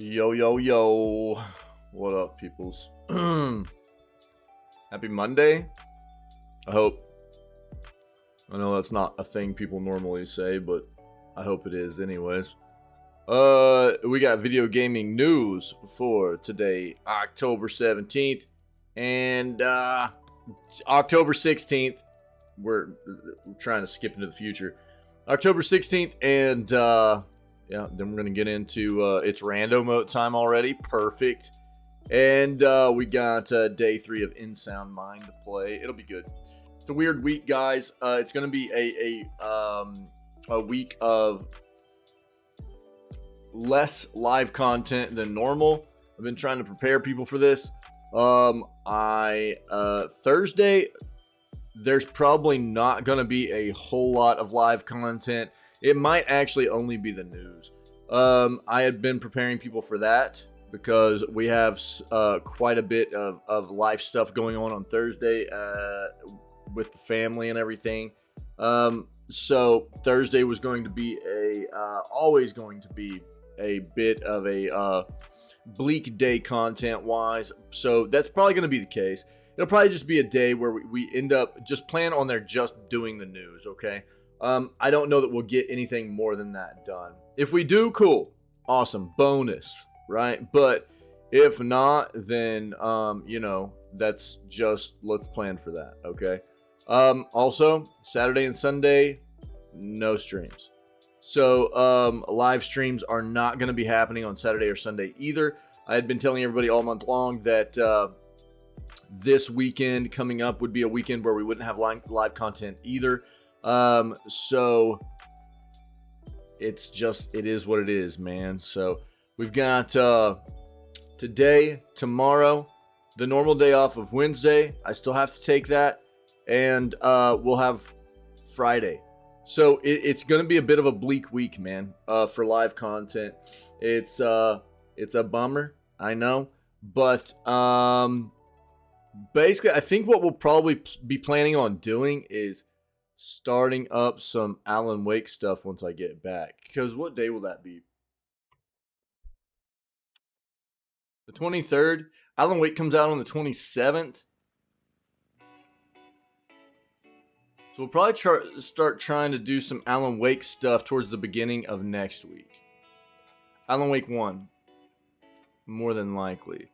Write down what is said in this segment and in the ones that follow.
Yo, yo, yo. What up, peoples? Happy Monday. I hope. I know that's not a thing people normally say, but I hope it is anyways. We got video gaming news for today, October 17th. And October 16th. We're trying to skip into the future. October 16th, and yeah, then we're going to get into it's rando mode time already. Perfect. And we got day 3 of In Sound Mind to play. It'll be good. It's a weird week, guys. It's going to be a week of less live content than normal. I've been trying to prepare people for this. Thursday, there's probably not going to be a whole lot of live content. It might actually only be the news. I had been preparing people for that because we have quite a bit of life stuff going on Thursday with the family and everything. So Thursday was going to be always going to be a bit of a bleak day content-wise. So that's probably going to be the case. It'll probably just be a day where we end up just plan on there just doing the news, okay? I don't know that we'll get anything more than that done. If we do, cool. Awesome. Bonus, right? But if not, then, you know, that's just, let's plan for that, okay? Also, Saturday and Sunday, no streams. So, live streams are not going to be happening on Saturday or Sunday either. I had been telling everybody all month long that this weekend coming up would be a weekend where we wouldn't have live content either. So it is what it is, man. So we've got today, tomorrow, the normal day off of Wednesday. I still have to take that, and we'll have Friday. So it's going to be a bit of a bleak week, man, for live content. It's a bummer, I know, but basically, I think what we'll probably be planning on doing is starting up some Alan Wake stuff once I get back. Because what day will that be? The 23rd? Alan Wake comes out on the 27th. So we'll probably start trying to do some Alan Wake stuff towards the beginning of next week. Alan Wake 1. More than likely.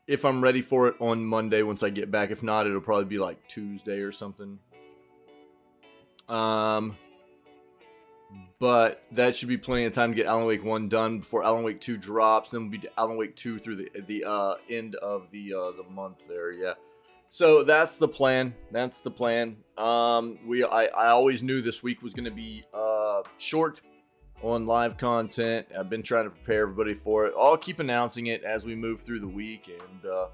If I'm ready for it on Monday once I get back. If not, it'll probably be like Tuesday or something. But that should be plenty of time to get Alan Wake 1 done before Alan Wake 2 drops. Then we'll be to Alan Wake 2 through the end of the month there, yeah. So that's the plan. That's the plan. I always knew this week was going to be short on live content. I've been trying to prepare everybody for it. I'll keep announcing it as we move through the week, and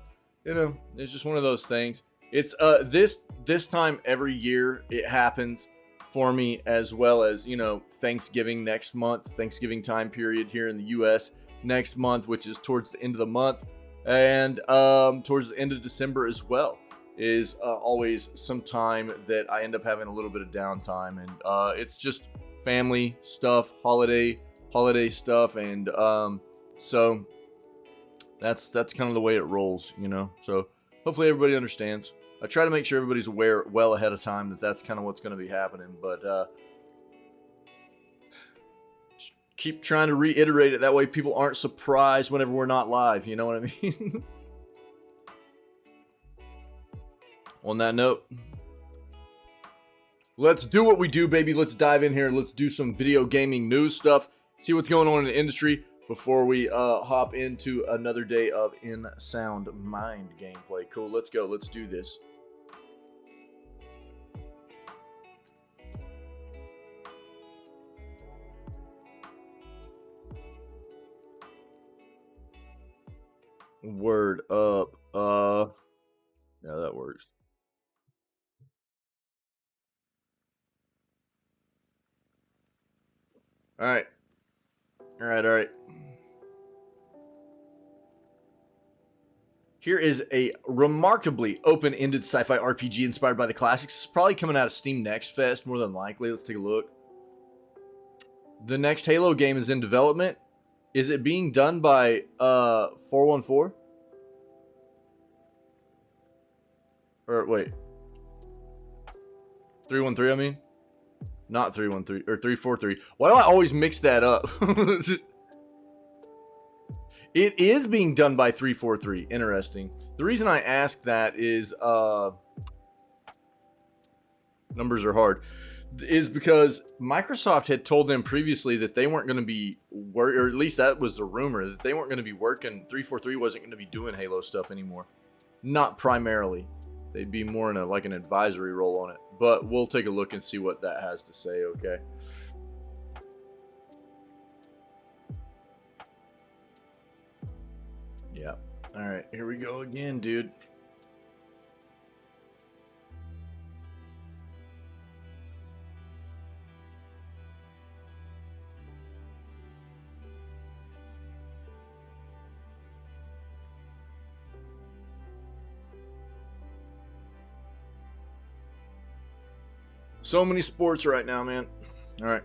you know, it's just one of those things. It's this time every year it happens for me, as well as, you know, Thanksgiving next month, Thanksgiving time period here in the US next month, which is towards the end of the month, and towards the end of December as well, is always some time that I end up having a little bit of downtime, and it's just family stuff, holiday stuff, and so that's kind of the way it rolls, you know. So hopefully everybody understands. I try to make sure everybody's aware well ahead of time that that's kind of what's going to be happening, but keep trying to reiterate it, that way people aren't surprised whenever we're not live, you know what I mean? On that note, let's do what we do, baby. Let's dive in here. Let's do some video gaming news stuff. See what's going on in the industry before we hop into another day of In Sound Mind gameplay. Cool, let's go. Let's do this. Word up. Yeah, that works. All right. Here is a remarkably open-ended sci-fi RPG inspired by the classics. It's probably coming out of Steam Next Fest, more than likely. Let's take a look. The next Halo game is in development. Is it being done by 414? Or wait. 313, I mean? Not 313 or 343. Why do I always mix that up? It is being done by 343. Interesting. The reason I ask that is numbers are hard. Is because Microsoft had told them previously that they weren't going to be or at least that was the rumor, that they weren't going to be working. 343 wasn't going to be doing Halo stuff anymore. Not primarily. They'd be more in like an advisory role on it. But we'll take a look and see what that has to say, okay? Yeah. All right, here we go again, dude. So many sports right now, man. All right.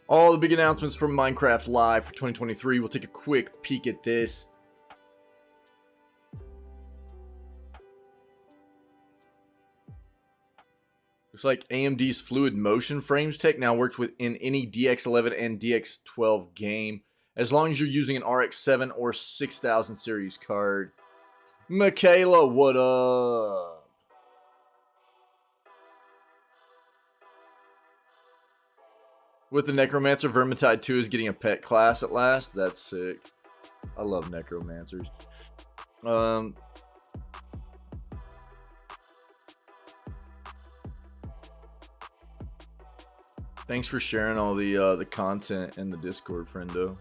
All the big announcements from Minecraft Live for 2023. We'll take a quick peek at this. Looks like AMD's fluid motion frames tech now works within any DX11 and DX12 game, as long as you're using an RX 7 or 6000 series card. Michaela, what up? With the Necromancer, Vermintide 2 is getting a pet class at last. That's sick. I love Necromancers. Thanks for sharing all the content in the Discord, friendo.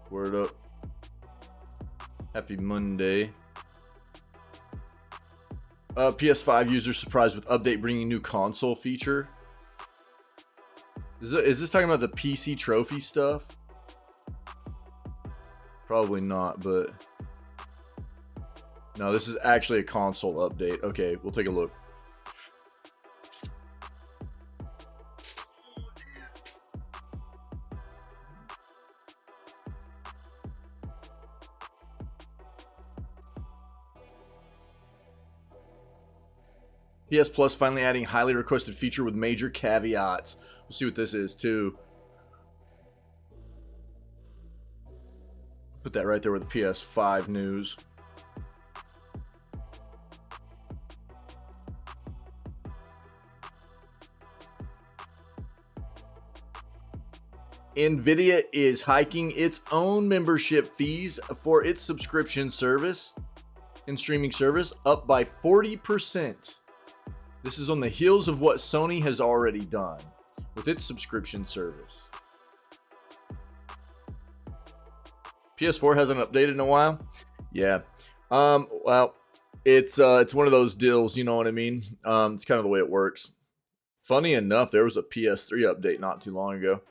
Word up. Happy Monday. PS5 users surprised with update bringing new console feature. Is this talking about the PC trophy stuff? Probably not, but no, this is actually a console update. Okay, we'll take a look. PS Plus finally adding highly requested feature with major caveats. We'll see what this is too. Put that right there with the PS5 news. Nvidia is hiking its own membership fees for its subscription service and streaming service up by 40%. This is on the heels of what Sony has already done with its subscription service. PS4 hasn't updated in a while. Yeah. Well, it's one of those deals, you know what I mean? It's kind of the way it works. Funny enough, there was a PS3 update not too long ago.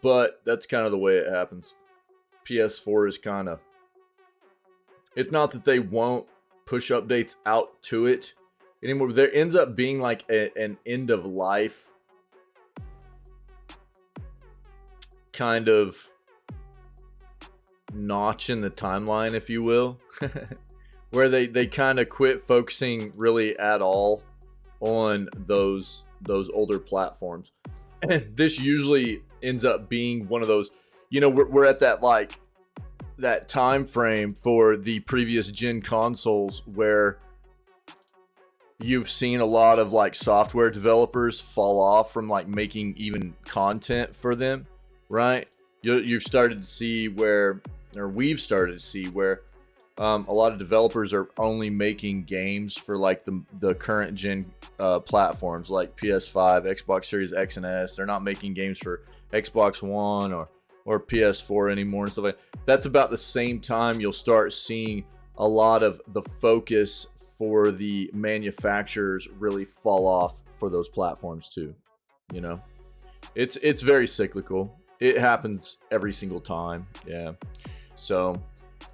But that's kind of the way it happens. PS4 is kind of... It's not that they won't push updates out to it anymore. There ends up being like an end of life kind of notch in the timeline, if you will, where they kind of quit focusing really at all on those older platforms. And this usually ends up being one of those, you know, we're at that like that time frame for the previous gen consoles where you've seen a lot of like software developers fall off from like making even content for them, right? You've started to see where, or we've started to see where a lot of developers are only making games for like the current gen platforms like PS5, Xbox Series X and S. They're not making games for Xbox One or PS4 anymore and stuff like that. That's about the same time you'll start seeing a lot of the focus for the manufacturers really fall off for those platforms too. You know, it's very cyclical. It happens every single time. Yeah. So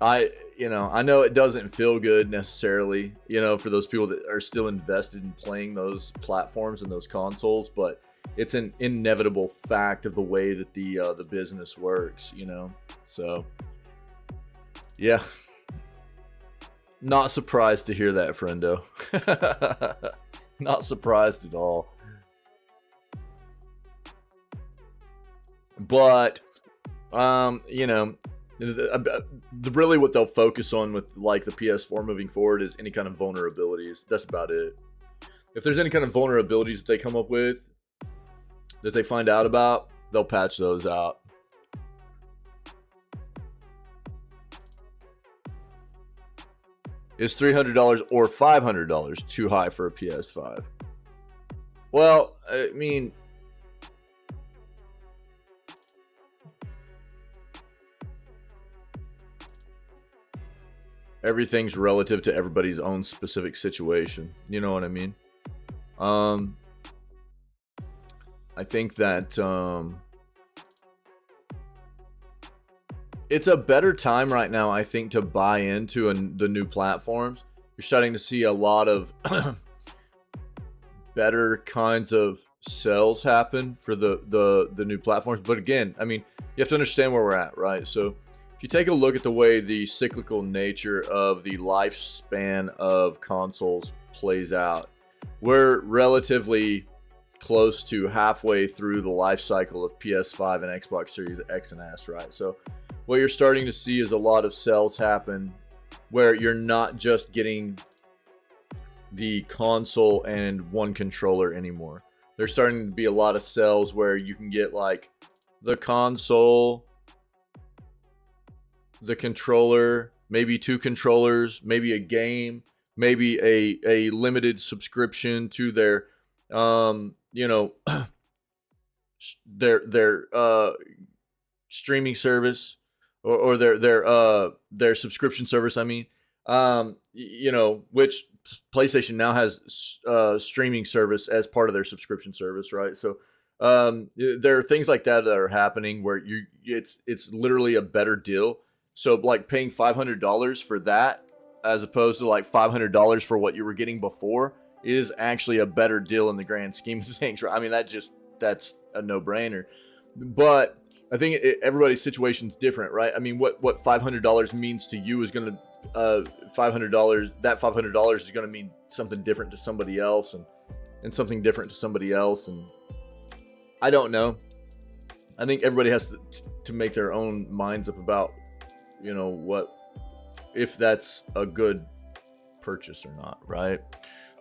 I know it doesn't feel good necessarily, for those people that are still invested in playing those platforms and those consoles, but it's an inevitable fact of the way that the business works, So yeah. Not surprised to hear that, friendo. Not surprised at all. But, really what they'll focus on with like the PS4 moving forward is any kind of vulnerabilities. That's about it. If there's any kind of vulnerabilities that they come up with, that they find out about, they'll patch those out. Is $300 or $500 too high for a PS5? Well, I mean, everything's relative to everybody's own specific situation. You know what I mean? I think that it's a better time right now, I think, to buy into the new platforms. You're starting to see a lot of better kinds of sales happen for the new platforms. But again, I mean, you have to understand where we're at, right? So if you take a look at the way the cyclical nature of the lifespan of consoles plays out, we're relatively close to halfway through the life cycle of PS5 and Xbox Series X and S, right? So what you're starting to see is a lot of sales happen where you're not just getting the console and one controller anymore. There's starting to be a lot of sales where you can get like the console, the controller, maybe two controllers, maybe a game, maybe a limited subscription to their their streaming service or their subscription service. I mean, which PlayStation now has streaming service as part of their subscription service, right? So there are things like that that are happening where it's literally a better deal. So like paying $500 for that as opposed to like $500 for what you were getting before is actually a better deal in the grand scheme of things, right? I mean, that's a no-brainer. But I think everybody's situation's different, right? I mean, what $500 means to you is going to $500. That $500 is going to mean something different to somebody else, and something different to somebody else, and I don't know. I think everybody has to make their own minds up about, what, if that's a good purchase or not, right?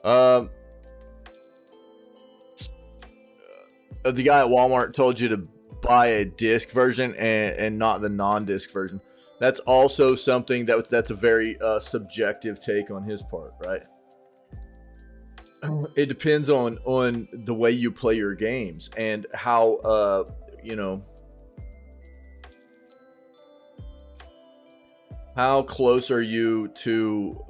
The guy at Walmart told you to buy a disc version and not the non-disc version. That's also something that's a very subjective take on his part, right? It depends on the way you play your games and how how close are you to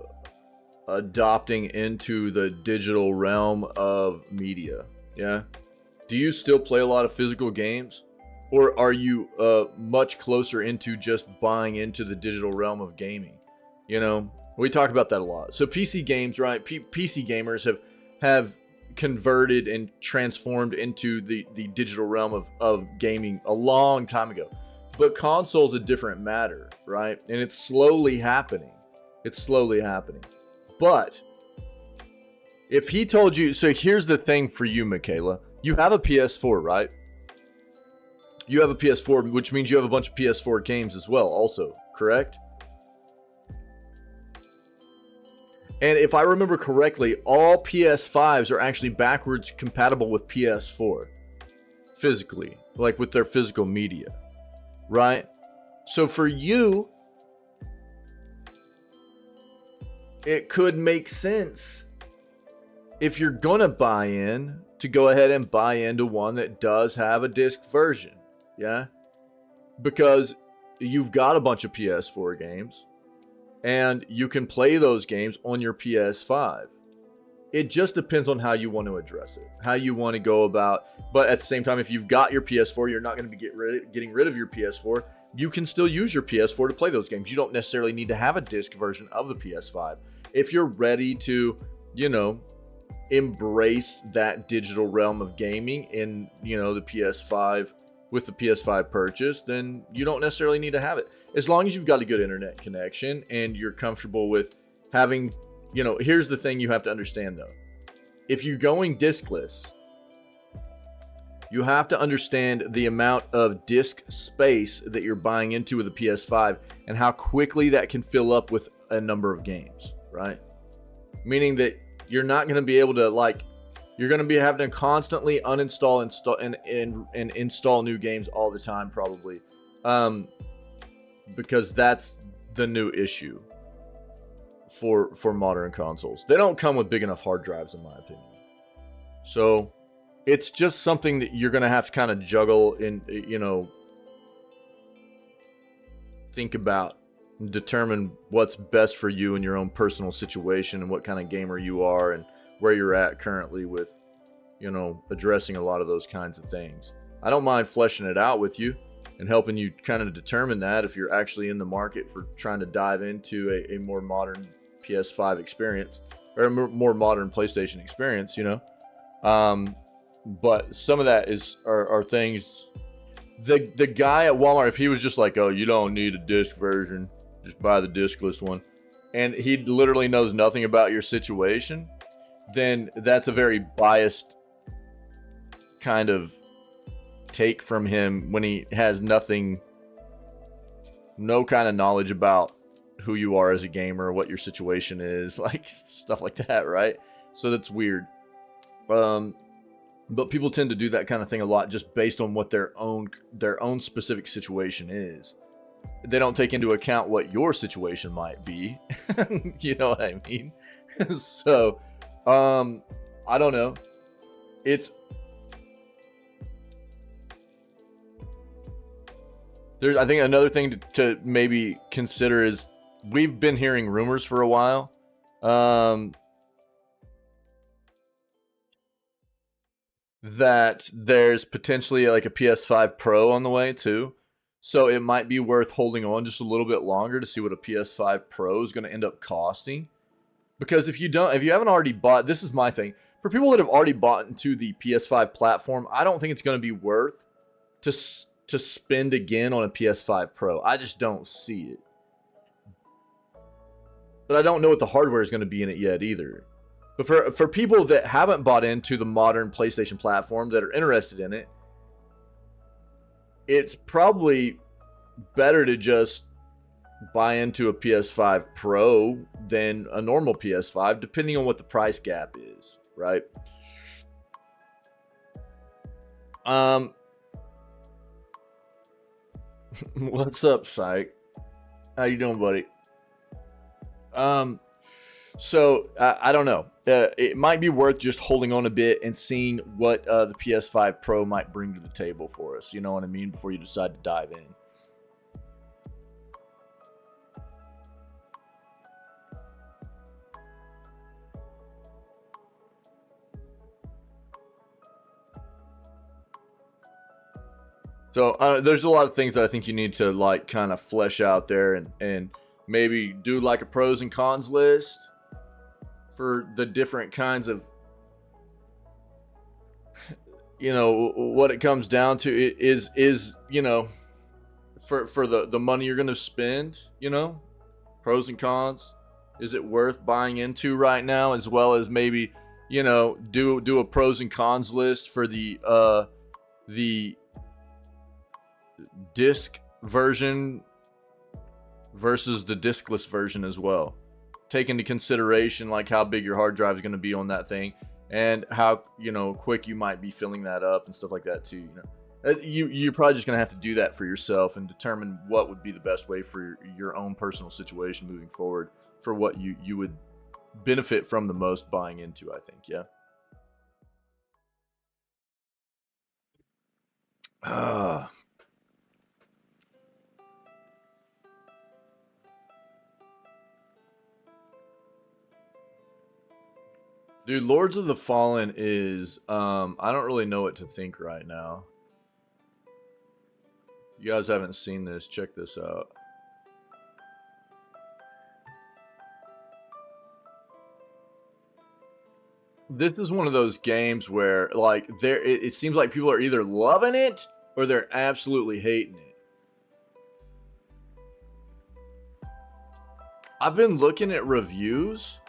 adopting into the digital realm of media? Yeah. Do you still play a lot of physical games? Or are you much closer into just buying into the digital realm of gaming? We talk about that a lot. So PC games, right? PC gamers have converted and transformed into the digital realm of gaming a long time ago. But console's a different matter, right? And it's slowly happening. But if he told you, so here's the thing for you, Michaela. You have a PS4, right? You have a PS4, which means you have a bunch of PS4 games as well, also, correct? And if I remember correctly, all PS5s are actually backwards compatible with PS4 physically, like with their physical media, right? So for you, it could make sense if you're gonna buy in to go ahead and buy into one that does have a disc version, yeah? Because you've got a bunch of PS4 games and you can play those games on your PS5. It just depends on how you want to address it, how you want to go about. But at the same time, if you've got your PS4, you're not going to be getting rid of your PS4. You can still use your PS4 to play those games. You don't necessarily need to have a disc version of the PS5. If you're ready to, you know, embrace that digital realm of gaming in, you know, the PS5 with the PS5 purchase, then you don't necessarily need to have it. As long as you've got a good internet connection and you're comfortable with having, you know, here's the thing you have to understand though. If you're going discless, you have to understand the amount of disk space that you're buying into with a PS5 and how quickly that can fill up with a number of games, right? Meaning that you're not going to be able to, like, you're going to be having to constantly uninstall and install new games all the time, probably. Because that's the new issue for modern consoles. They don't come with big enough hard drives, in my opinion. So it's just something that you're going to have to kind of juggle and, you know, think about and determine what's best for you in your own personal situation and what kind of gamer you are and where you're at currently with, you know, addressing a lot of those kinds of things. I don't mind fleshing it out with you and helping you kind of determine that if you're actually in the market for trying to dive into a more modern PS5 experience or a more modern PlayStation experience, you know. But some of that are things. The guy at Walmart, if he was just like, oh, you don't need a disc version, just buy the discless one, and he literally knows nothing about your situation, then that's a very biased kind of take from him when he has no kind of knowledge about who you are as a gamer, what your situation is, like stuff like that, right? So that's weird. But people tend to do that kind of thing a lot just based on what their own specific situation is. They don't take into account what your situation might be. You know what I mean? So, I don't know. I think another thing to maybe consider is we've been hearing rumors for a while. That there's potentially like a PS5 Pro on the way too. So it might be worth holding on just a little bit longer to see what a PS5 Pro is going to end up costing. Because if you haven't already bought, this is my thing. For people that have already bought into the PS5 platform, I don't think it's going to be worth to spend again on a PS5 Pro. I just don't see it. But I don't know what the hardware is going to be in it yet either. But for people that haven't bought into the modern PlayStation platform that are interested in it, it's probably better to just buy into a PS5 Pro than a normal PS5, depending on what the price gap is, right? What's up, Psych? How you doing, buddy? So I don't know. It might be worth just holding on a bit and seeing what the PS5 Pro might bring to the table for us. You know what I mean? Before you decide to dive in. So there's a lot of things that I think you need to like kind of flesh out there and maybe do like a pros and cons list for the different kinds of, you know, what it comes down to is you know, for the money you're going to spend, you know, pros and cons. Is it worth buying into right now, as well as maybe, you know, do a pros and cons list for the disc version versus the diskless version as well. Take into consideration like how big your hard drive is going to be on that thing, and how, you know, quick you might be filling that up and stuff like that too. You know, you're probably just going to have to do that for yourself and determine what would be the best way for your own personal situation moving forward, for what you would benefit from the most buying into, I think. Yeah. Dude, Lords of the Fallen is, I don't really know what to think right now. You guys haven't seen this, check this out. This is one of those games where, like, it seems like people are either loving it or they're absolutely hating it. I've been looking at reviews,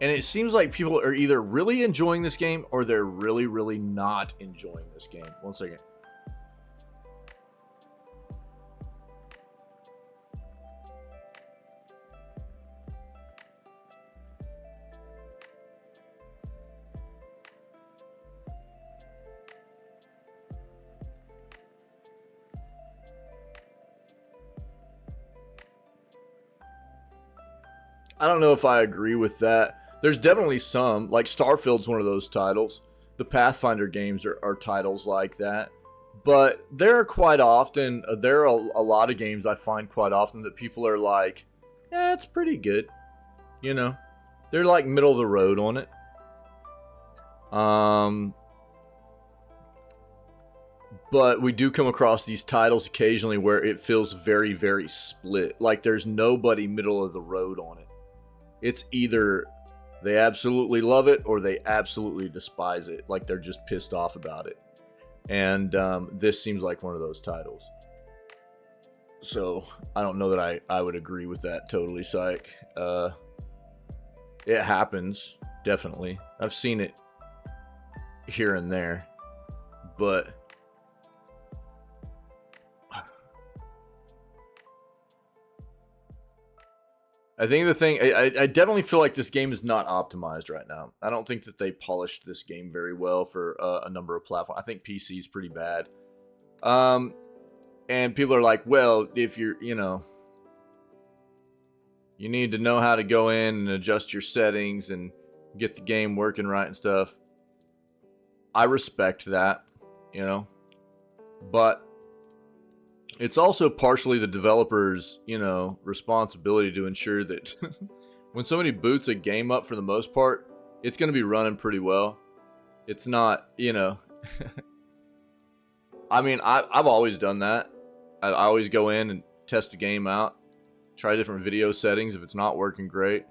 and it seems like people are either really enjoying this game or they're really, really not enjoying this game. One second. I don't know if I agree with that. There's definitely some, like Starfield's one of those titles. The Pathfinder games are titles like that. But there are quite often, there are a lot of games I find quite often that people are like, yeah, it's pretty good. You know, they're like middle of the road on it. But we do come across these titles occasionally where it feels very, very split. Like there's nobody middle of the road on it. It's either they absolutely love it or they absolutely despise it. Like they're just pissed off about it. And this seems like one of those titles. So I don't know that I would agree with that totally, Psych. It happens, definitely. I've seen it here and there. But I think the thing, I definitely feel like this game is not optimized right now. I don't think that they polished this game very well for a number of platforms. I think PC is pretty bad. And people are like, well, if you're, you know, you need to know how to go in and adjust your settings and get the game working right and stuff. I respect that, you know, but it's also partially the developer's, you know, responsibility to ensure that when somebody boots a game up, for the most part, it's going to be running pretty well. It's not, you know, I mean, I've always done that. I always go in and test the game out, try different video settings if it's not working great.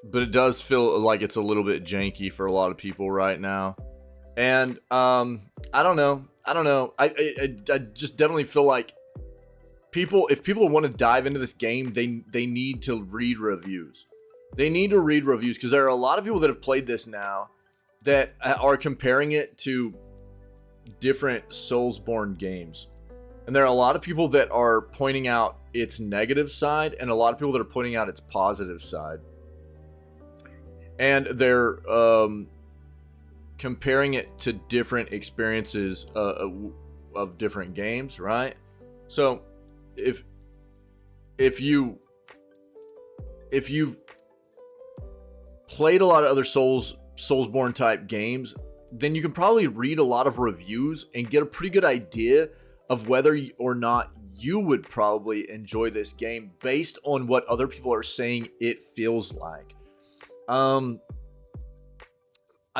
But it does feel like it's a little bit janky for a lot of people right now. And I don't know. I just definitely feel like if people want to dive into this game, they need to read reviews. They need to read reviews because there are a lot of people that have played this now that are comparing it to different Soulsborne games. And there are a lot of people that are pointing out its negative side and a lot of people that are pointing out its positive side. And they're comparing it to different experiences of different games, right? So if you've played a lot of other Soulsborne type games, then you can probably read a lot of reviews and get a pretty good idea of whether or not you would probably enjoy this game based on what other people are saying it feels like. I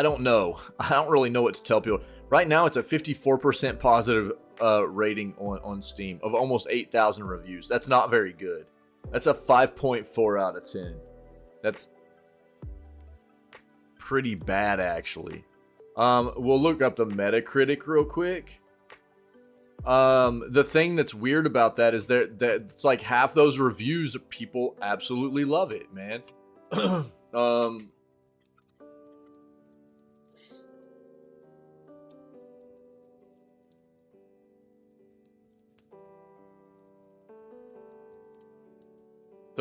don't know. I don't really know what to tell people. Right now, it's a 54% positive rating on Steam of almost 8,000 reviews. That's not very good. That's a 5.4 out of 10. That's pretty bad, actually. We'll look up the Metacritic real quick. The thing that's weird about that is that it's like half those reviews, people absolutely love it, man.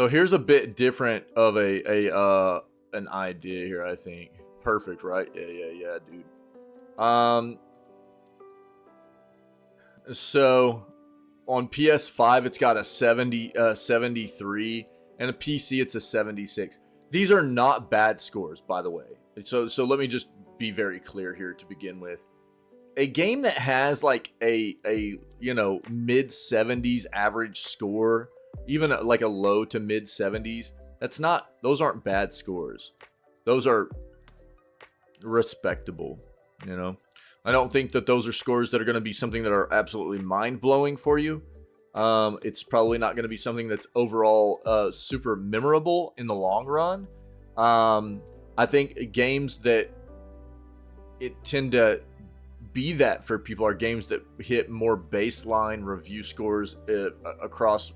So here's a bit different of an idea here, I think. Perfect, right? Yeah, dude. So on PS5 it's got a 73, and a PC it's a 76. These are not bad scores, by the way. So let me just be very clear here to begin with. A game that has like a mid 70s average score, even like a low to mid 70s, those aren't bad scores. Those are respectable, I don't think that those are scores that are going to be something that are absolutely mind-blowing for you. It's probably not going to be something that's overall super memorable in the long run. I think games that tend to be that for people are games that hit more baseline review scores across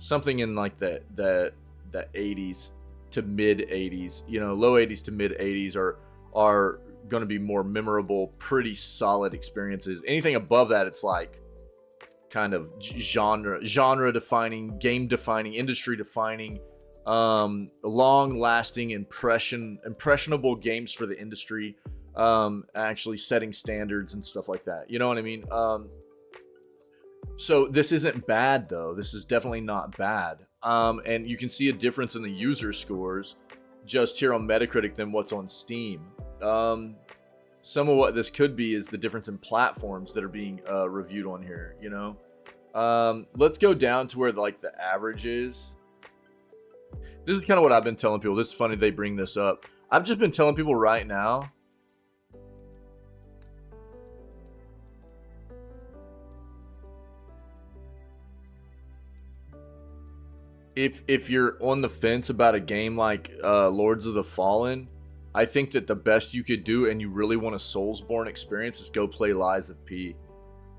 something in like the 80s to mid 80s. Low 80s to mid 80s are going to be more memorable, pretty solid experiences. Anything above that, it's like kind of genre defining, game defining, industry defining, long lasting impressionable games for the industry, actually setting standards and stuff like that. You know what I mean? So this isn't bad though. This is definitely not bad. And you can see a difference in the user scores just here on Metacritic than what's on Steam. Some of what this could be is the difference in platforms that are being reviewed on here, let's go down to where like the average is. This is kind of what I've been telling people. This is funny they bring this up. I've just been telling people right now, if you're on the fence about a game like Lords of the Fallen, I think that the best you could do, and you really want a Soulsborne experience, is go play Lies of P.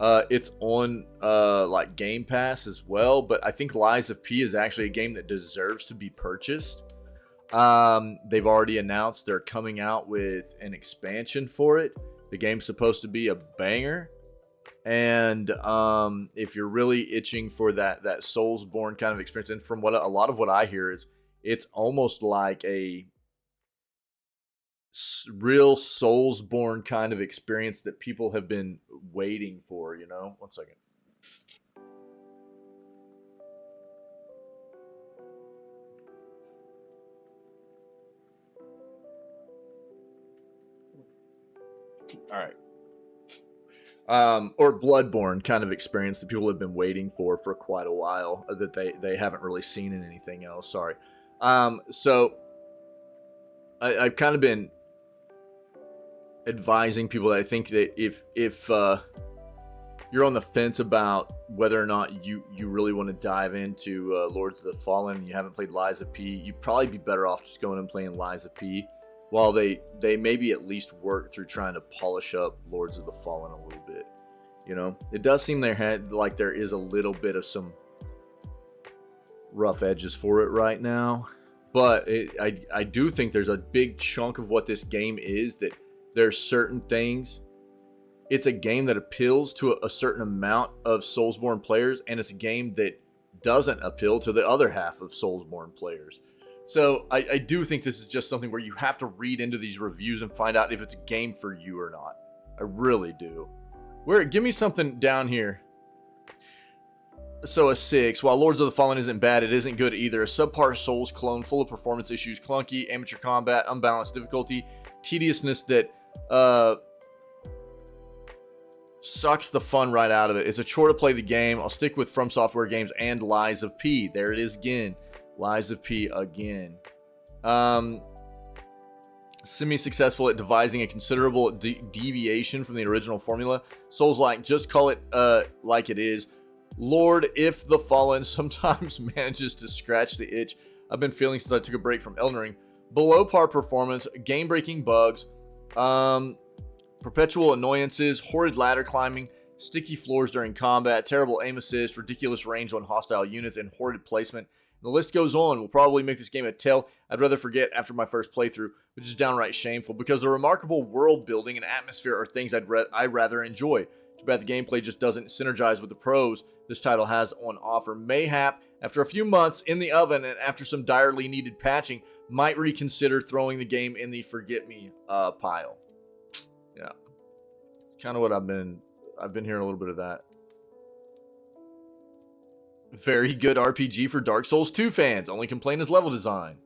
It's on like Game Pass as well, but I think Lies of P is actually a game that deserves to be purchased. They've already announced they're coming out with an expansion for it. The game's supposed to be a banger. And if you're really itching for that Soulsborne kind of experience, and from what a lot of what I hear is, it's almost like a real Soulsborne kind of experience that people have been waiting for. 1 second. All right. Or Bloodborne kind of experience that people have been waiting for quite a while, that they haven't really seen in anything else. Sorry. So I've kind of been advising people that I think that if you're on the fence about whether or not you really want to dive into Lords of the Fallen and you haven't played Lies of P, you'd probably be better off just going and playing Lies of P while they maybe at least work through trying to polish up Lords of the Fallen a little bit. It does seem like there is a little bit of some rough edges for it right now, but I do think there's a big chunk of what this game is that there's certain things. It's a game that appeals to a certain amount of Soulsborne players, and it's a game that doesn't appeal to the other half of Soulsborne players. So I do think this is just something where you have to read into these reviews and find out if it's a game for you or not. I really do. Give me something down here. So a 6. While Lords of the Fallen isn't bad, it isn't good either. A subpar Souls clone full of performance issues, clunky, amateur combat, unbalanced difficulty, tediousness that sucks the fun right out of it. It's a chore to play the game. I'll stick with From Software games and Lies of P. There it is again. Lies of P again. Semi-successful at devising a considerable deviation from the original formula. Souls-like, just call it like it is. Lord, if the Fallen sometimes manages to scratch the itch I've been feeling since I took a break from Elden Ring. Below par performance, game-breaking bugs, perpetual annoyances, horrid ladder climbing, sticky floors during combat, terrible aim assist, ridiculous range on hostile units, and horrid placement. And the list goes on. Will probably make this game a tale I'd rather forget after my first playthrough, which is downright shameful because the remarkable world building and atmosphere are things I'd rather enjoy. Too bad the gameplay just doesn't synergize with the pros this title has on offer. Mayhap After a few months in the oven and after some direly needed patching, might reconsider throwing the game in the forget me pile. Yeah, it's kind of what I've been hearing a little bit of that. Very good RPG for Dark Souls 2 fans. Only complaint is level design.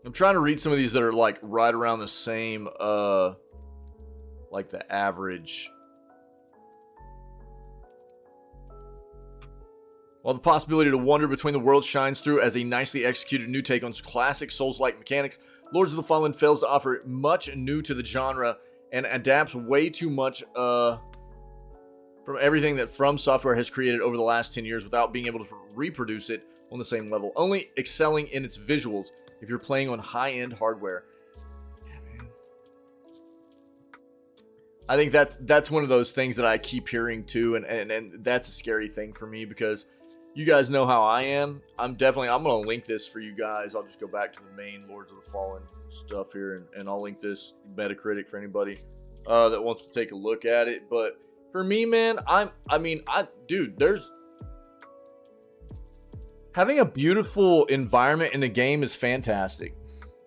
I'm trying to read some of these that are like right around the same, like the average. While the possibility to wander between the worlds shines through as a nicely executed new take on classic Souls-like mechanics, Lords of the Fallen fails to offer much new to the genre and adapts way too much from everything that From Software has created over the last 10 years without being able to reproduce it on the same level, only excelling in its visuals if you're playing on high-end hardware. Yeah, man. I think that's one of those things that I keep hearing too, and that's a scary thing for me because you guys know how I am. I'm gonna link this for you guys. I'll just go back to the main Lords of the Fallen stuff here, and I'll link this Metacritic for anybody that wants to take a look at it. But for me, man, dude, there's having a beautiful environment in the game is fantastic.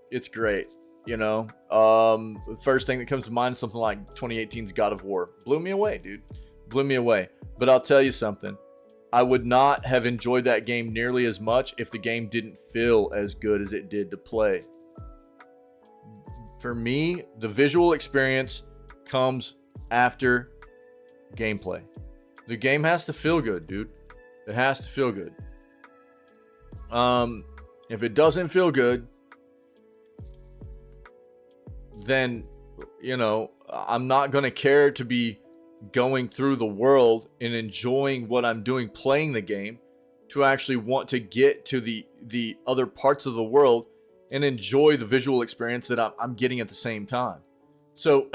It's great, you know. The first thing that comes to mind is something like 2018's God of War. Blew me away, dude. Blew me away. But I'll tell you something. I would not have enjoyed that game nearly as much if the game didn't feel as good as it did to play. For me, the visual experience comes after gameplay. The game has to feel good, dude. It has to feel good. If it doesn't feel good, then, you know, I'm not going to care to be going through the world and enjoying what I'm doing playing the game to actually want to get to the other parts of the world and enjoy the visual experience that I'm getting at the same time. So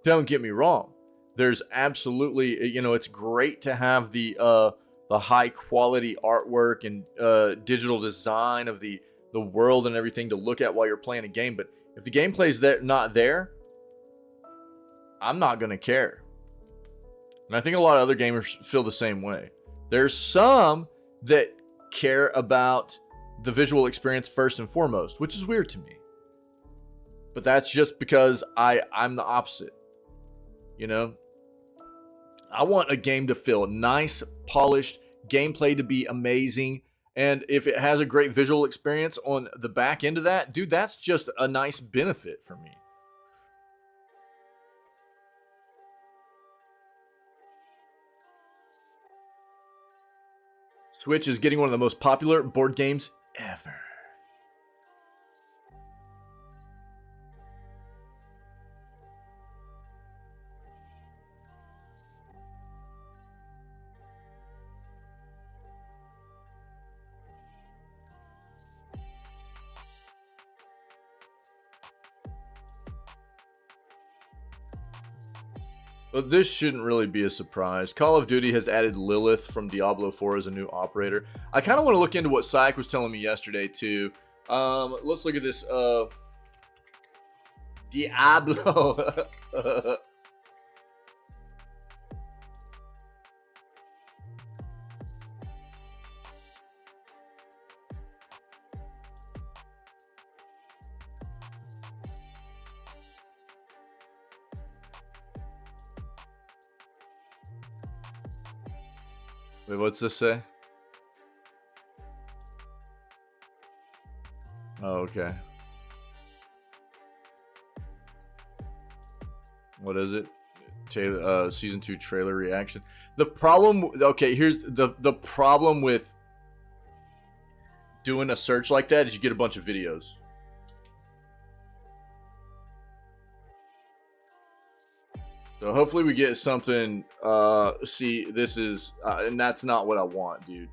don't get me wrong. There's absolutely, you know, it's great to have the high quality artwork and digital design of the world and everything to look at while you're playing a game. But if the gameplay's not there, I'm not going to care. And I think a lot of other gamers feel the same way. There's some that care about the visual experience first and foremost, which is weird to me. But that's just because I'm the opposite. You know? I want a game to feel nice, polished, gameplay to be amazing, and if it has a great visual experience on the back end of that, dude, that's just a nice benefit for me. Switch is getting one of the most popular board games ever. But this shouldn't really be a surprise. Call of Duty has added Lilith from Diablo 4 as a new operator. I kind of want to look into what Syke was telling me yesterday too. Let's look at this. Diablo. Wait, what's this say? Oh, okay. What is it? Season 2 trailer reaction. The problem, okay, here's the problem with doing a search like that is you get a bunch of videos. So hopefully we get something, see, this is, and that's not what I want, dude.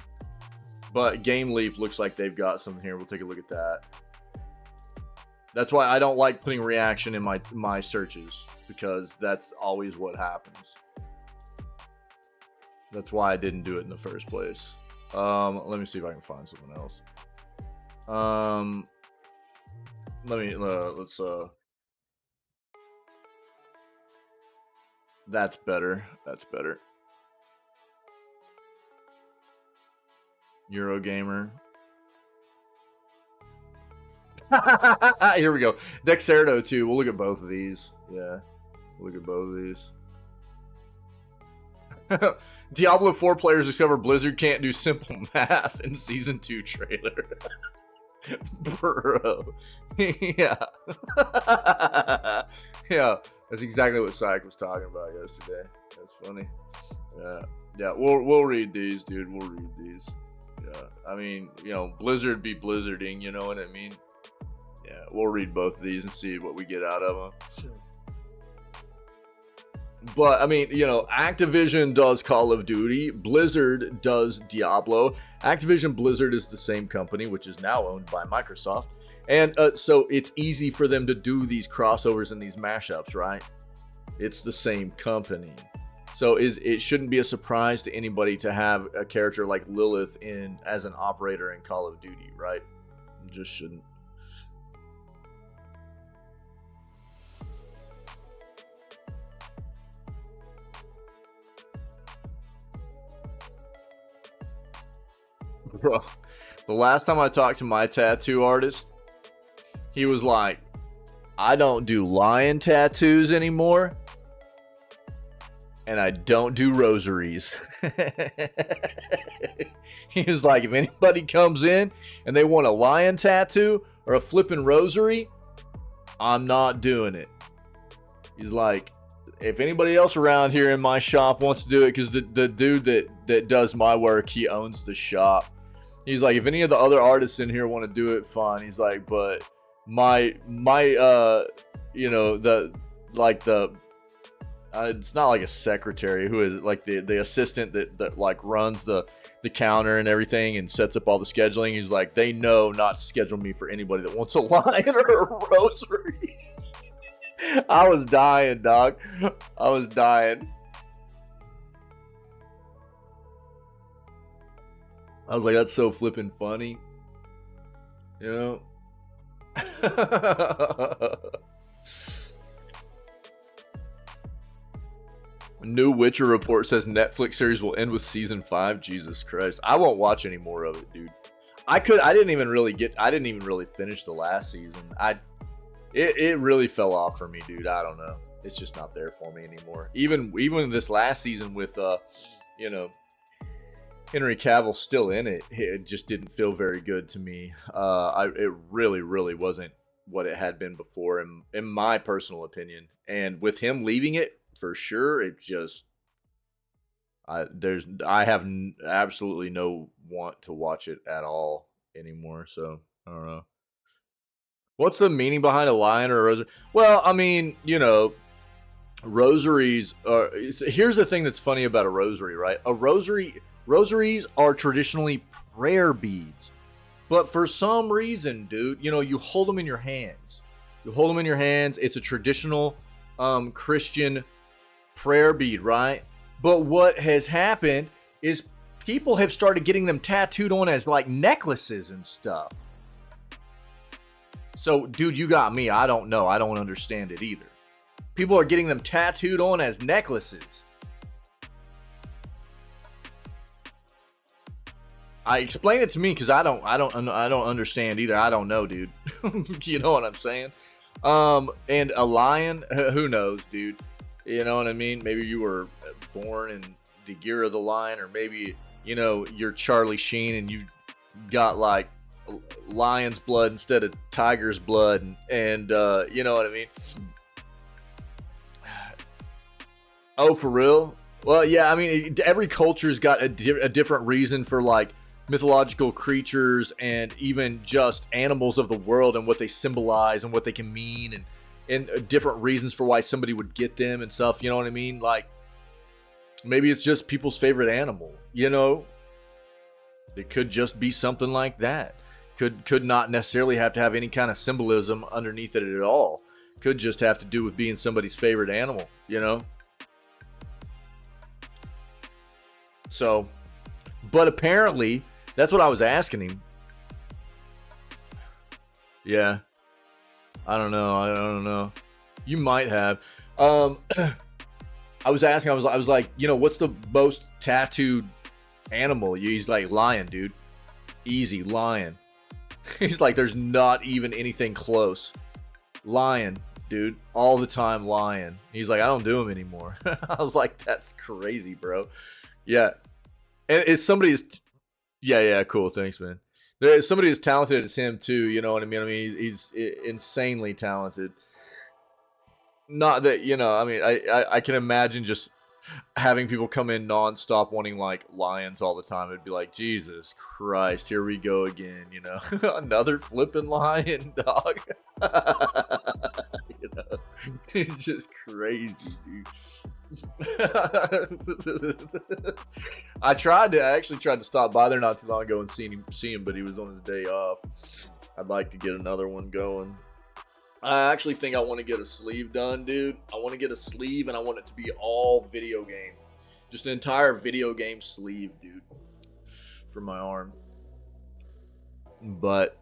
But Game Leap looks like they've got something here. We'll take a look at that. That's why I don't like putting reaction in my searches, because that's always what happens. That's why I didn't do it in the first place. Let me see if I can find something else. Let's that's better. That's better. Eurogamer. Here we go. Dexerto too. We'll look at both of these. Yeah. We'll look at both of these. Diablo 4 players discover Blizzard can't do simple math in Season 2 trailer. Bro. Yeah. Yeah. That's exactly what Syke was talking about yesterday. That's funny. Yeah. Yeah, we'll read these, dude. We'll read these. Yeah. I mean, you know, Blizzard be blizzarding, you know what I mean? Yeah, we'll read both of these and see what we get out of them. But, I mean, you know, Activision does Call of Duty. Blizzard does Diablo. Activision Blizzard is the same company, which is now owned by Microsoft. And so it's easy for them to do these crossovers and these mashups, right? It's the same company. So it shouldn't be a surprise to anybody to have a character like Lilith in as an operator in Call of Duty, right? It just shouldn't. Bro, the last time I talked to my tattoo artist, he was like, I don't do lion tattoos anymore, and I don't do rosaries. He was like, if anybody comes in and they want a lion tattoo or a flipping rosary, I'm not doing it. He's like, if anybody else around here in my shop wants to do it, because the dude that does my work, he owns the shop. He's like, if any of the other artists in here want to do it, fine. He's like, but my you know, it's not like a secretary, who is it, like the assistant that like runs the counter and everything and sets up all the scheduling. He's like, they know not to schedule me for anybody that wants a line or a rosary. I was dying, dog. I was dying. I was like, that's so flippin' funny. You know? New Witcher report says Netflix series will end with season 5. Jesus Christ. I won't watch any more of it, dude. I didn't even really finish the last season. It really fell off for me, dude. I don't know. It's just not there for me anymore. Even this last season with you know, Henry Cavill still in it, it just didn't feel very good to me. It really wasn't what it had been before, in my personal opinion. And with him leaving it, for sure, it just I have absolutely no want to watch it at all anymore. So I don't know. What's the meaning behind a lion or a rosary? Well, I mean, you know, rosaries are. Here's the thing that's funny about a rosary, right? Rosaries are traditionally prayer beads, but for some reason, dude, you know, you hold them in your hands. It's a traditional Christian prayer bead, right? But what has happened is people have started getting them tattooed on as like necklaces and stuff. So, dude, you got me. I don't know. I don't understand it either. People are getting them tattooed on as necklaces. Explain it to me, because I don't understand either. I don't know, dude. You know what I'm saying? And a lion, who knows, dude? You know what I mean? Maybe you were born in the year of the lion, or maybe, you know, you're Charlie Sheen and you got like lion's blood instead of tiger's blood, and you know what I mean? Oh, for real? Well, yeah, I mean, every culture's got a different reason for like mythological creatures and even just animals of the world and what they symbolize and what they can mean, and different reasons for why somebody would get them and stuff. You know what I mean? Like, maybe it's just people's favorite animal, you know? It could just be something like that. Could not necessarily have to have any kind of symbolism underneath it at all. Could just have to do with being somebody's favorite animal, you know? So, but apparently, that's what I was asking him. Yeah. I don't know. You might have. I was asking, I was like, you know, what's the most tattooed animal? He's like, lion, dude. Easy, Lion. He's like, there's not even anything close. Lion, dude, all the time Lion. He's like, I don't do them anymore. I was like, that's crazy, bro. Yeah. And it's somebody as yeah, cool, thanks, man. There is somebody as talented as him too, you know what I mean? I mean, he's insanely talented. Not that, you know, I mean, I can imagine just having people come in nonstop wanting like lions all the time. It'd be like, Jesus Christ, here we go again, you know. Another flipping lion, dog. You know, it's just crazy, dude. I actually tried to stop by there not too long ago and see him, but he was on his day off. I'd like to get another one going. I actually think I want to get a sleeve done, dude. I want to get a sleeve, and I want it to be all video game. Just an entire video game sleeve, dude, for my arm. But,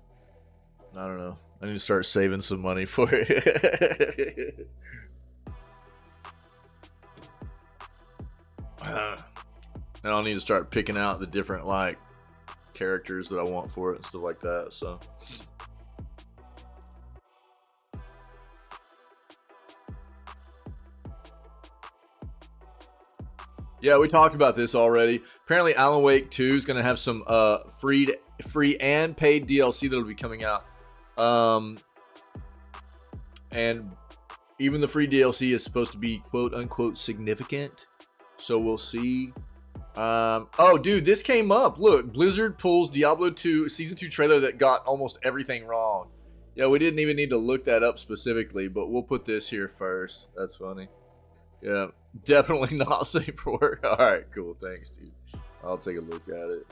I don't know. I need to start saving some money for it. And I'll need to start picking out the different, like, characters that I want for it and stuff like that, so... Yeah, we talked about this already. Apparently, Alan Wake 2 is going to have some free and paid DLC that'll be coming out. And even the free DLC is supposed to be quote-unquote significant. So we'll see. Oh, dude, this came up. Look, Blizzard pulls Diablo 2 Season 2 trailer that got almost everything wrong. Yeah, we didn't even need to look that up specifically, but we'll put this here first. That's funny. Yeah, definitely not safe for work. All right, cool. Thanks, dude. I'll take a look at it.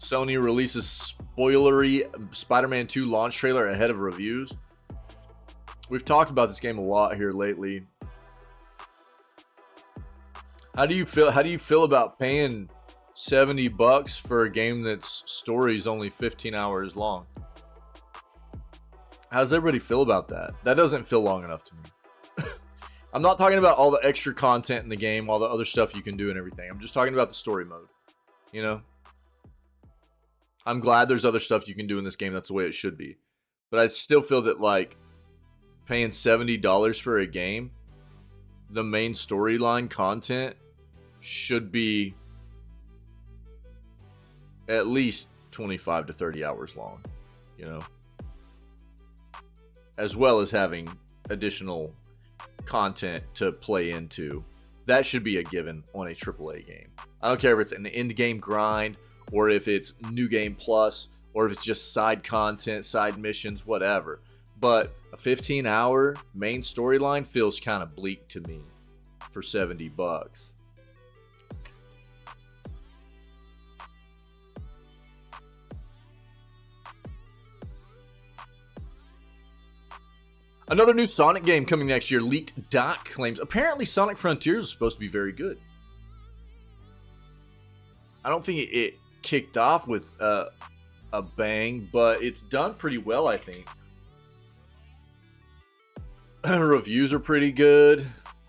Sony releases spoilery Spider-Man 2 launch trailer ahead of reviews. We've talked about this game a lot here lately. How do you feel about paying $70 for a game that's story is only 15 hours long? How does everybody feel about that? That doesn't feel long enough to me. I'm not talking about all the extra content in the game, all the other stuff you can do and everything. I'm just talking about the story mode. You know? I'm glad there's other stuff you can do in this game. That's the way it should be. But I still feel that, like, paying $70 for a game, the main storyline content should be at least 25 to 30 hours long. You know? As well as having additional content to play into. That should be a given on a AAA game. I don't care if it's an end-game grind, or if it's New Game Plus, or if it's just side content, side missions, whatever. But a 15-hour main storyline feels kind of bleak to me for $70. Another new Sonic game coming next year. Leaked Doc claims. Apparently, Sonic Frontiers is supposed to be very good. I don't think it kicked off with a bang, but it's done pretty well, I think. Reviews are pretty good.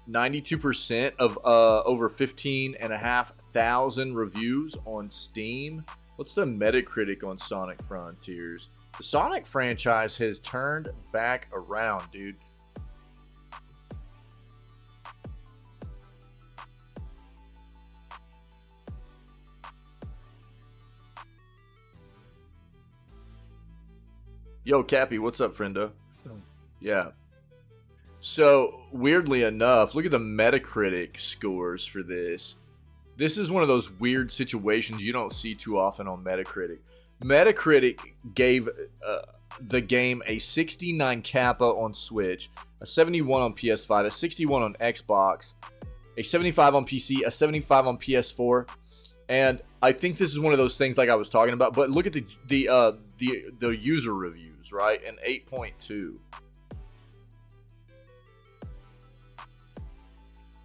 92% of over 15,500 reviews on Steam. What's the Metacritic on Sonic Frontiers? The Sonic franchise has turned back around, dude. Yo, Cappy, what's up, friendo? Yeah. So, weirdly enough, look at the Metacritic scores for this. This is one of those weird situations you don't see too often on Metacritic. Metacritic gave the game a 69 kappa on Switch, a 71 on PS5, a 61 on Xbox, a 75 on PC, a 75 on PS4, and I think this is one of those things like I was talking about. But look at the user reviews, right? An 8.2.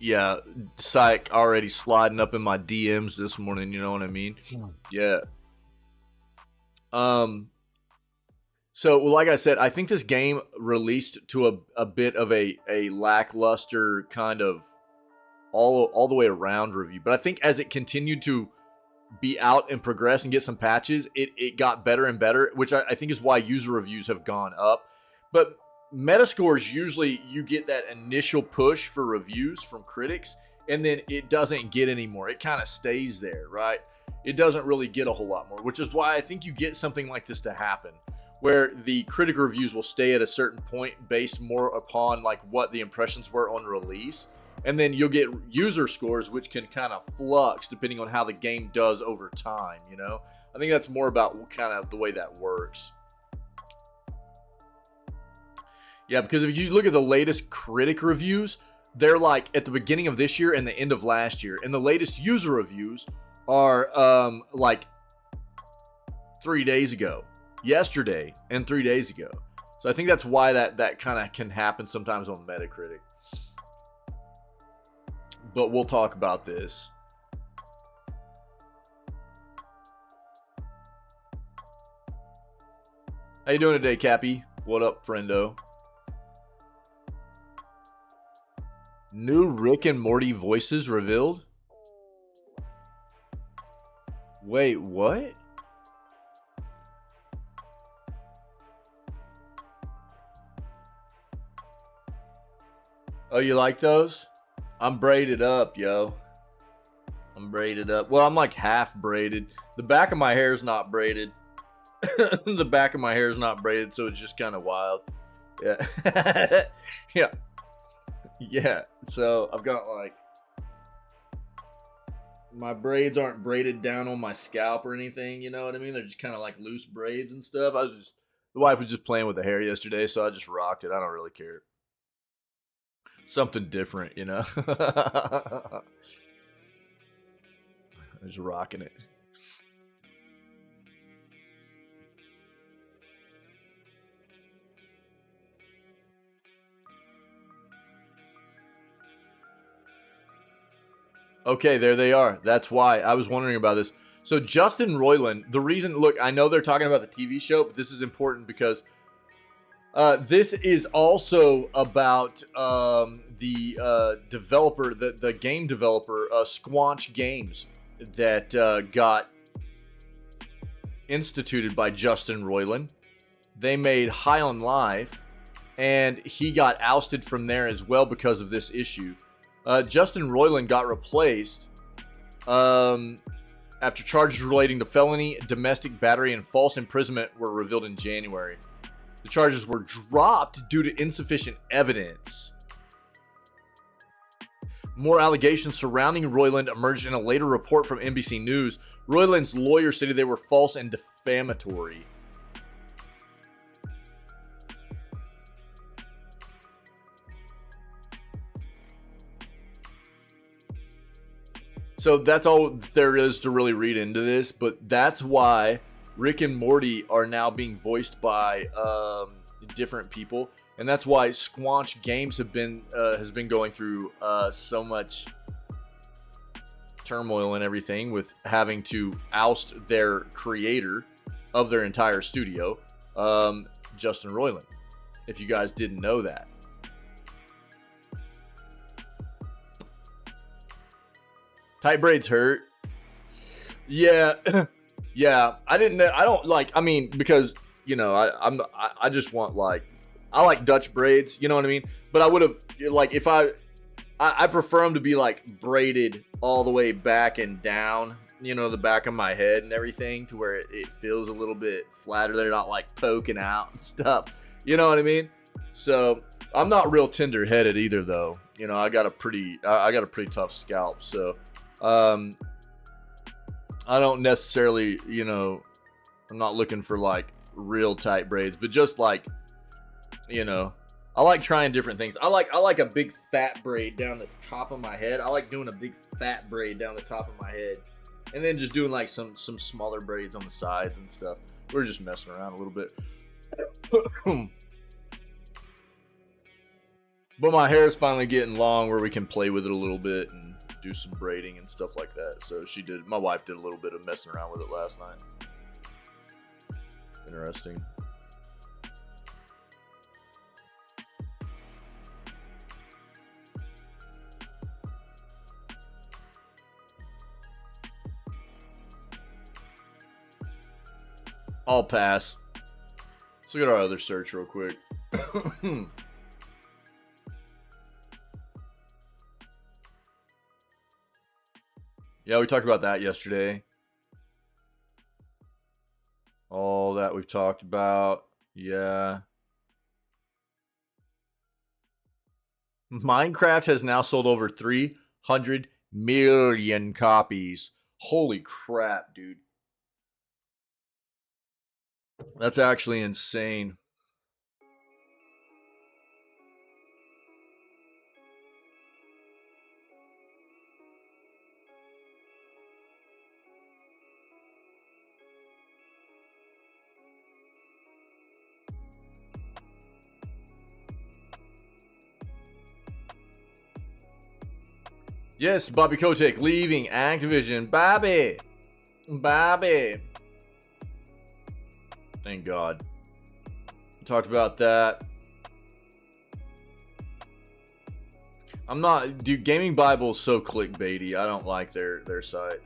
Yeah, Psych already sliding up in my DMs this morning. You know what I mean? Yeah. So, like I said, I think this game released to a bit of a lackluster kind of all the way around review. But I think as it continued to be out and progress and get some patches, it got better and better, which I think is why user reviews have gone up. But Metascores, usually you get that initial push for reviews from critics, and then it doesn't get any more. It kind of stays there, right? It doesn't really get a whole lot more, which is why I think you get something like this to happen, where the critic reviews will stay at a certain point based more upon like what the impressions were on release. And then you'll get user scores, which can kind of flux depending on how the game does over time, you know? I think that's more about kind of the way that works. Yeah, because if you look at the latest critic reviews, they're like at the beginning of this year and the end of last year. And the latest user reviews are like 3 days ago, yesterday, and 3 days ago. So I think that's why that kind of can happen sometimes on Metacritic. But we'll talk about this. How you doing today, Cappy? What up, friendo? New Rick and Morty voices revealed? Wait, what? Oh, you like those? I'm braided up, yo. I'm braided up. Well, I'm like half braided. The back of my hair is not braided. The back of my hair is not braided, so it's just kind of wild. Yeah. Yeah. Yeah, so I've got like, my braids aren't braided down on my scalp or anything, you know what I mean? They're just kind of like loose braids and stuff. The wife was just playing with the hair yesterday, so I just rocked it. I don't really care. Something different, you know? I'm just rocking it. Okay, there they are. That's why I was wondering about this. So Justin Roiland, the reason, look, I know they're talking about the TV show, but this is important because this is also about the developer, the game developer, Squanch Games, that got instituted by Justin Roiland. They made High on Life, and he got ousted from there as well because of this issue. Justin Roiland got replaced after charges relating to felony, domestic battery, and false imprisonment were revealed in January. The charges were dropped due to insufficient evidence. More allegations surrounding Roiland emerged in a later report from NBC News. Roiland's lawyer stated they were false and defamatory. So that's all there is to really read into this, but that's why Rick and Morty are now being voiced by different people, and that's why Squanch Games has been going through so much turmoil and everything with having to oust their creator of their entire studio, Justin Roiland. If you guys didn't know that. Tight braids hurt. Yeah. Yeah. I didn't know. I don't like, I mean, because, you know, I just want like, I like Dutch braids, you know what I mean? But I would have, like, if I prefer them to be like braided all the way back and down, you know, the back of my head and everything, to where it feels a little bit flatter. They're not like poking out and stuff. You know what I mean? So I'm not real tender headed either, though. You know, I got a pretty tough scalp. So, I don't necessarily, you know, I'm not looking for like real tight braids, but just like, you know, I like trying different things. I like a big fat braid down the top of my head. I like doing a big fat braid down the top of my head, and then just doing like some smaller braids on the sides and stuff. We're just messing around a little bit. But my hair is finally getting long where we can play with it a little bit and do some braiding and stuff like that. So my wife did a little bit of messing around with it last night. Interesting. I'll pass. Let's look at our other search real quick. Yeah, we talked about that yesterday. All that we've talked about. Yeah. Minecraft has now sold over 300 million copies. Holy crap, dude. That's actually insane. Yes, Bobby Kotick leaving Activision. Bobby. Thank God. We talked about that. I'm not, dude. Gaming Bible is so clickbaity. I don't like their site.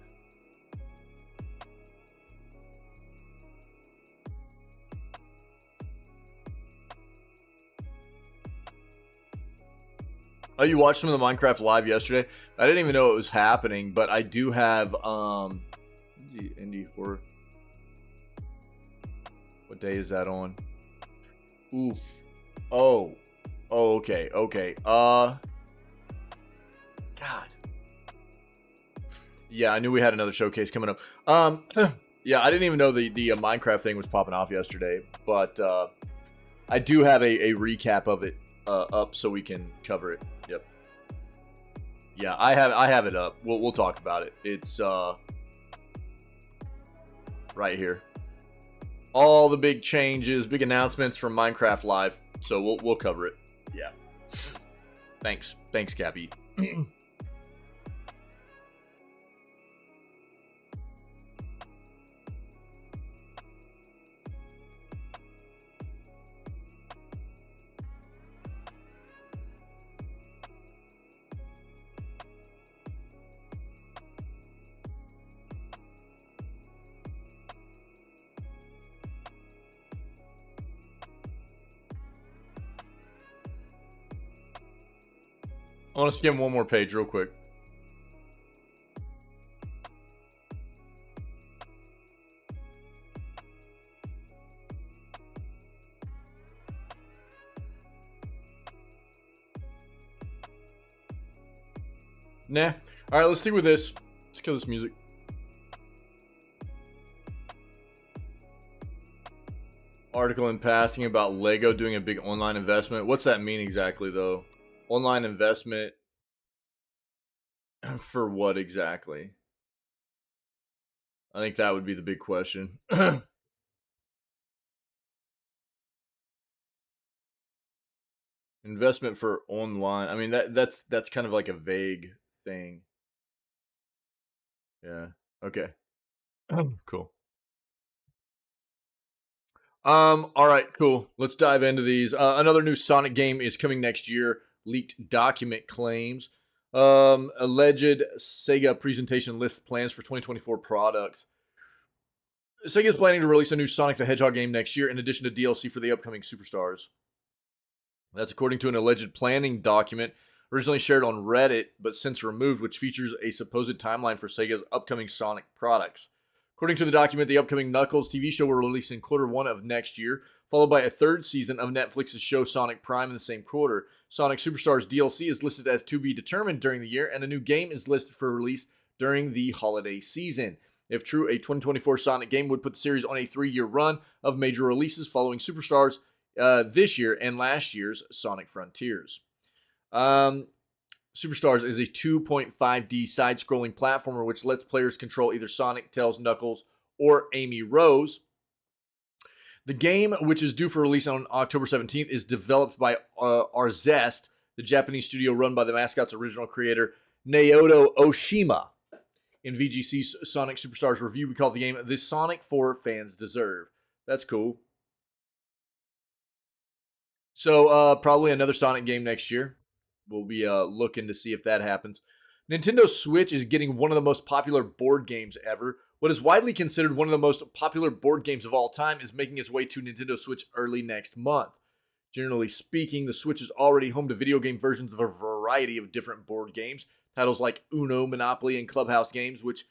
Oh, you watched some of the Minecraft live yesterday? I didn't even know it was happening, but I do have indie horror. What day is that on? Oof. Oh, okay. God. Yeah, I knew we had another showcase coming up. Yeah, I didn't even know the Minecraft thing was popping off yesterday, but I do have a recap of it up so we can cover it. Yep. Yeah, I have it up. We'll talk about it. It's right here. All the big changes, big announcements from Minecraft Live. So we'll cover it. Yeah. Thanks, Cappy. I want to skim one more page real quick. Nah. All right, let's stick with this. Let's kill this music. Article in passing about Lego doing a big online investment. What's that mean exactly, though? Online investment for what exactly? I think that would be the big question. Investment for online. I mean, that's kind of like a vague thing. Yeah. Okay. Cool. All right, cool. Let's dive into these. Another new Sonic game is coming next year. Leaked document claims. Alleged Sega presentation lists plans for 2024 products. Sega is planning to release a new Sonic the Hedgehog game next year, in addition to DLC for the upcoming Superstars. That's according to an alleged planning document originally shared on Reddit, but since removed, which features a supposed timeline for Sega's upcoming Sonic products. According to the document, the upcoming Knuckles TV show will release in Q1 of next year, followed by a third season of Netflix's show Sonic Prime in the same quarter. Sonic Superstars DLC is listed as to be determined during the year, and a new game is listed for release during the holiday season. If true, a 2024 Sonic game would put the series on a 3-year run of major releases following Superstars this year and last year's Sonic Frontiers. Superstars is a 2.5D side-scrolling platformer which lets players control either Sonic, Tails, Knuckles, or Amy Rose. The game, which is due for release on October 17th, is developed by Arzest, the Japanese studio run by the mascot's original creator, Naoto Oshima. In VGC's Sonic Superstars review, we call the game The Sonic 4 Fans Deserve. That's cool. So, probably another Sonic game next year. We'll be looking to see if that happens. Nintendo Switch is getting one of the most popular board games ever. What is widely considered one of the most popular board games of all time is making its way to Nintendo Switch early next month. Generally speaking, the Switch is already home to video game versions of a variety of different board games, titles like Uno, Monopoly, and Clubhouse Games, which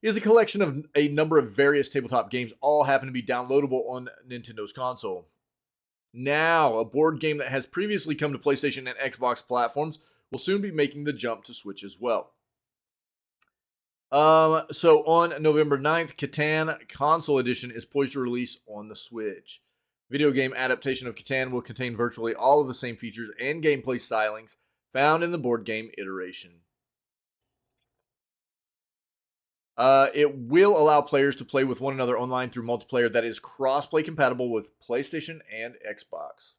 is a collection of a number of various tabletop games, all happen to be downloadable on Nintendo's console. Now, a board game that has previously come to PlayStation and Xbox platforms will soon be making the jump to Switch as well. So on November 9th, Catan Console Edition is poised to release on the Switch. Video game adaptation of Catan will contain virtually all of the same features and gameplay stylings found in the board game iteration. It will allow players to play with one another online through multiplayer that is cross-play compatible with PlayStation and Xbox.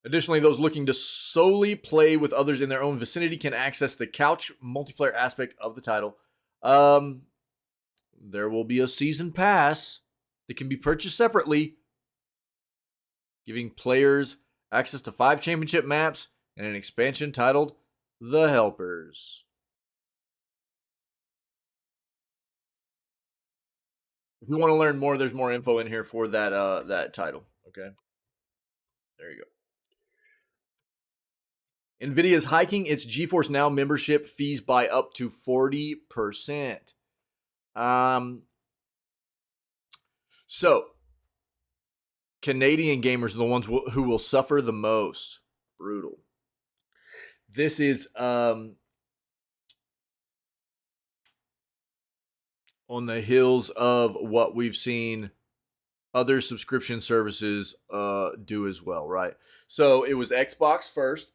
Additionally, those looking to solely play with others in their own vicinity can access the couch multiplayer aspect of the title. There will be a season pass that can be purchased separately, giving players access to 5 championship maps and an expansion titled The Helpers. If you want to learn more, there's more info in here for that title. Okay, there you go. NVIDIA is hiking its GeForce Now membership fees by up to 40%. So, Canadian gamers are the ones who will suffer the most. Brutal. This is on the heels of what we've seen other subscription services do as well, right? So, it was Xbox first,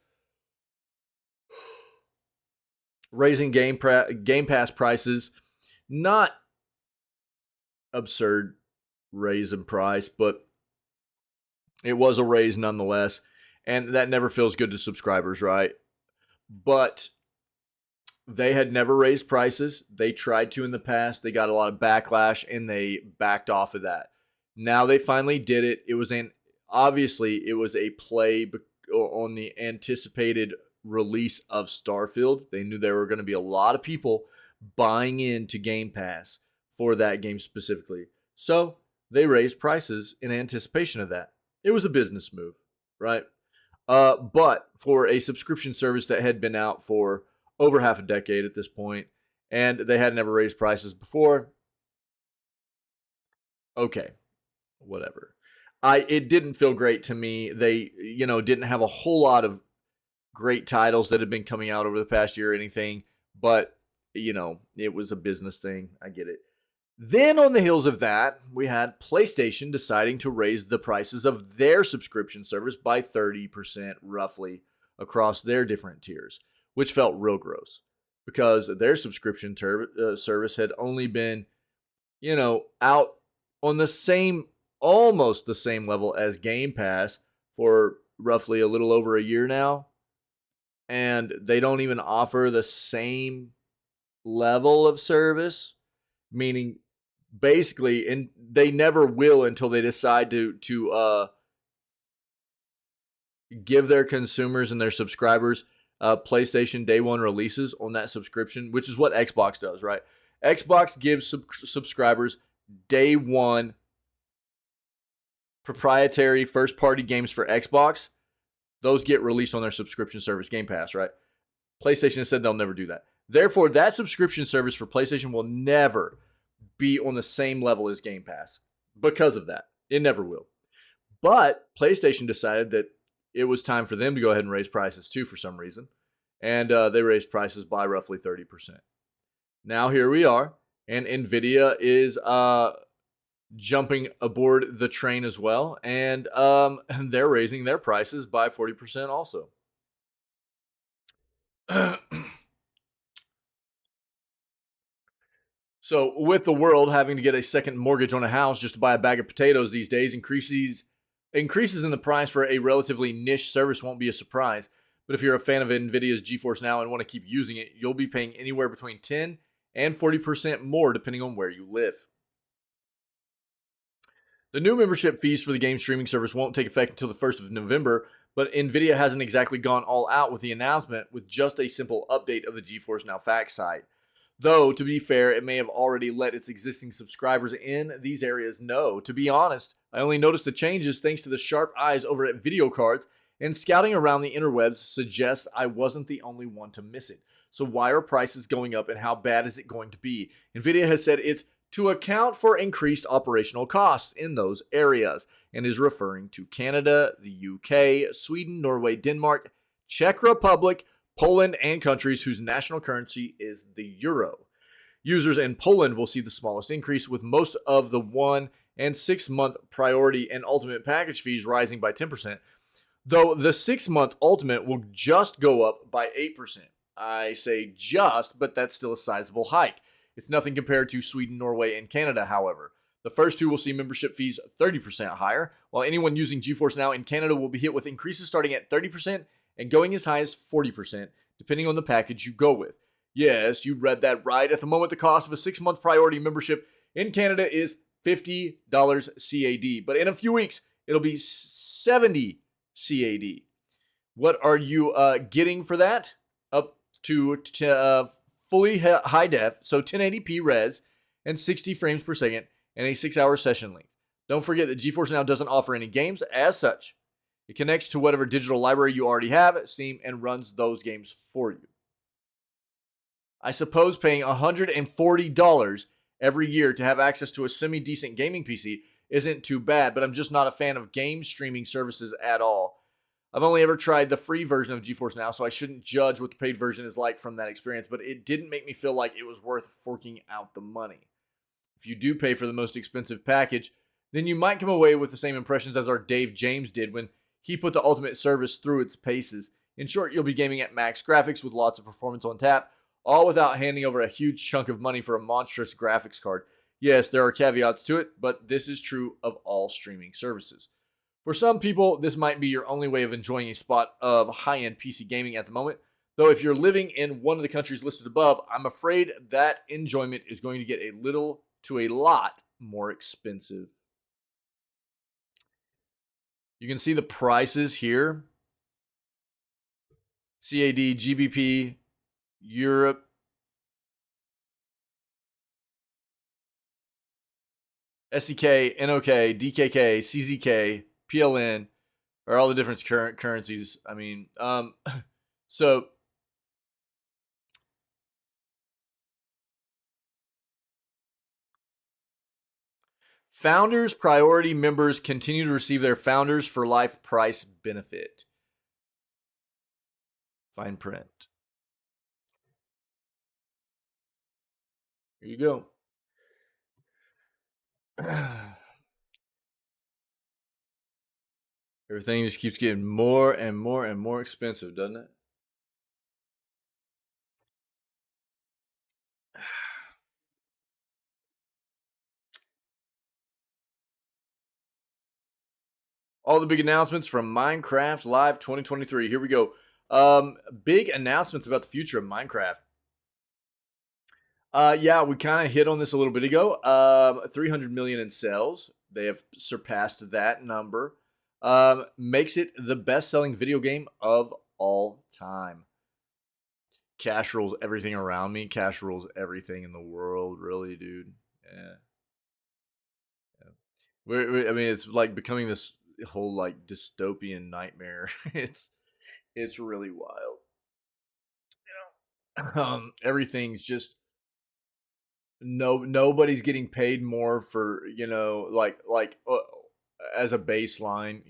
raising Game Pass prices. Not absurd raise in price, but it was a raise nonetheless. And that never feels good to subscribers, right? But they had never raised prices. They tried to in the past. They got a lot of backlash and they backed off of that. Now they finally did it. Obviously it was a play on the anticipated release of Starfield. They knew there were going to be a lot of people buying into Game Pass for that game specifically. So they raised prices in anticipation of that. It was a business move, right? But for a subscription service that had been out for over half a decade at this point, and they had never raised prices before, okay, whatever. It didn't feel great to me. They, didn't have a whole lot of great titles that have been coming out over the past year or anything, but it was a business thing. I get it. Then on the heels of that, we had PlayStation deciding to raise the prices of their subscription service by 30% roughly across their different tiers, which felt real gross because their subscription service had only been, out on almost the same level as Game Pass for roughly a little over a year now. And they don't even offer the same level of service, meaning basically, and they never will until they decide to give their consumers and their subscribers PlayStation Day 1 releases on that subscription, which is what Xbox does, right? Xbox gives subscribers Day 1 proprietary first-party games for Xbox. Those get released on their subscription service, Game Pass, right? PlayStation has said they'll never do that. Therefore, that subscription service for PlayStation will never be on the same level as Game Pass because of that. It never will. But PlayStation decided that it was time for them to go ahead and raise prices too for some reason. And they raised prices by roughly 30%. Now here we are. And NVIDIA is jumping aboard the train as well. And they're raising their prices by 40% also. So with the world having to get a second mortgage on a house just to buy a bag of potatoes these days, increases in the price for a relatively niche service won't be a surprise. But if you're a fan of NVIDIA's GeForce Now and want to keep using it, you'll be paying anywhere between 10 and 40% more depending on where you live. The new membership fees for the game streaming service won't take effect until the 1st of November, but NVIDIA hasn't exactly gone all out with the announcement with just a simple update of the GeForce Now fact site. Though, to be fair, it may have already let its existing subscribers in these areas know. To be honest, I only noticed the changes thanks to the sharp eyes over at Video Cards, and scouting around the interwebs suggests I wasn't the only one to miss it. So why are prices going up and how bad is it going to be? Nvidia has said it's to account for increased operational costs in those areas and is referring to Canada, the UK, Sweden, Norway, Denmark, Czech Republic, Poland, and countries whose national currency is the euro. Users in Poland will see the smallest increase, with most of the 1 and 6 month priority and ultimate package fees rising by 10%, though the 6 month ultimate will just go up by 8%. I say just, but that's still a sizable hike. It's nothing compared to Sweden, Norway, and Canada, however. The first two will see membership fees 30% higher, while anyone using GeForce Now in Canada will be hit with increases starting at 30% and going as high as 40%, depending on the package you go with. Yes, you read that right. At the moment, the cost of a 6 month priority membership in Canada is $50 CAD, but in a few weeks, it'll be $70 CAD. What are you getting for that? Up to fully high def, so 1080p res and 60 frames per second, and a 6-hour session length. Don't forget that GeForce Now doesn't offer any games as such. It connects to whatever digital library you already have at Steam and runs those games for you. I suppose paying $140 every year to have access to a semi-decent gaming PC isn't too bad, but I'm just not a fan of game streaming services at all. I've only ever tried the free version of GeForce Now, so I shouldn't judge what the paid version is like from that experience, but it didn't make me feel like it was worth forking out the money. If you do pay for the most expensive package, then you might come away with the same impressions as our Dave James did when he put the Ultimate service through its paces. In short, you'll be gaming at max graphics with lots of performance on tap, all without handing over a huge chunk of money for a monstrous graphics card. Yes, there are caveats to it, but this is true of all streaming services. For some people, this might be your only way of enjoying a spot of high-end PC gaming at the moment, though if you're living in one of the countries listed above, I'm afraid that enjoyment is going to get a little to a lot more expensive. You can see the prices here. CAD, GBP, Europe, SDK, NOK, DKK, CZK, PLN are all the different currencies. I mean, so Founders Priority members continue to receive their Founders for Life price benefit. Fine print. Here you go. Everything just keeps getting more and more and more expensive, doesn't it? All the big announcements from Minecraft Live 2023. Here we go. Big announcements about the future of Minecraft. Yeah, we kind of hit on this a little bit ago. 300 million in sales. They have surpassed that number. Makes it the best-selling video game of all time. Cash rules everything around me. Cash rules everything in the world, really, dude. Yeah. I mean, it's like becoming this whole like dystopian nightmare. it's really wild. Everything's just nobody's getting paid more for as a baseline.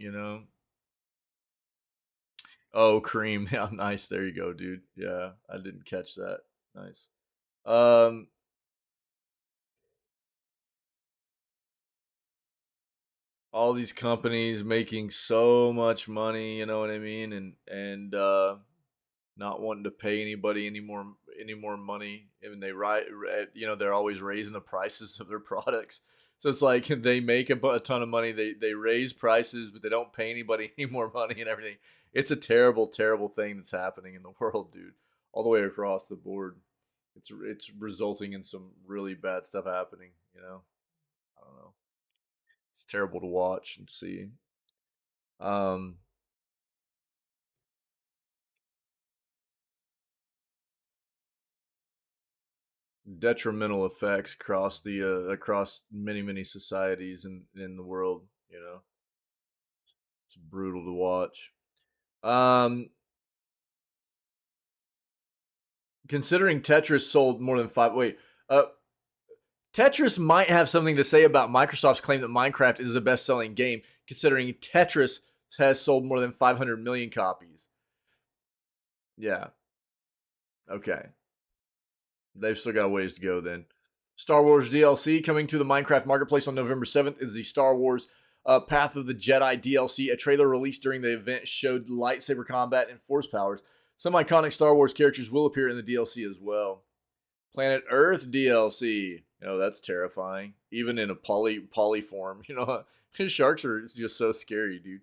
Oh, cream. Yeah, nice. There you go, dude. Yeah, I didn't catch that. Nice. Um, all these companies making so much money, you know what I mean, and not wanting to pay anybody any more money. I mean, they're always raising the prices of their products. So it's like they make a ton of money, they raise prices, but they don't pay anybody any more money and everything. It's a terrible, terrible thing that's happening in the world, dude, all the way across the board. It's resulting in some really bad stuff happening. I don't know. It's terrible to watch and see. Um, detrimental effects across the across many societies in the world. You know, it's brutal to watch. Um, Considering Tetris sold more than five. Wait, Tetris might have something to say about Microsoft's claim that Minecraft is the best-selling game, considering Tetris has sold more than 500 million copies. Yeah. Okay. They've still got a ways to go then. Star Wars DLC coming to the Minecraft Marketplace on November 7th is the Star Wars Path of the Jedi DLC. A trailer released during the event showed lightsaber combat and force powers. Some iconic Star Wars characters will appear in the DLC as well. Planet Earth DLC. You know, that's terrifying. Even in a poly form. You know, sharks are just so scary, dude.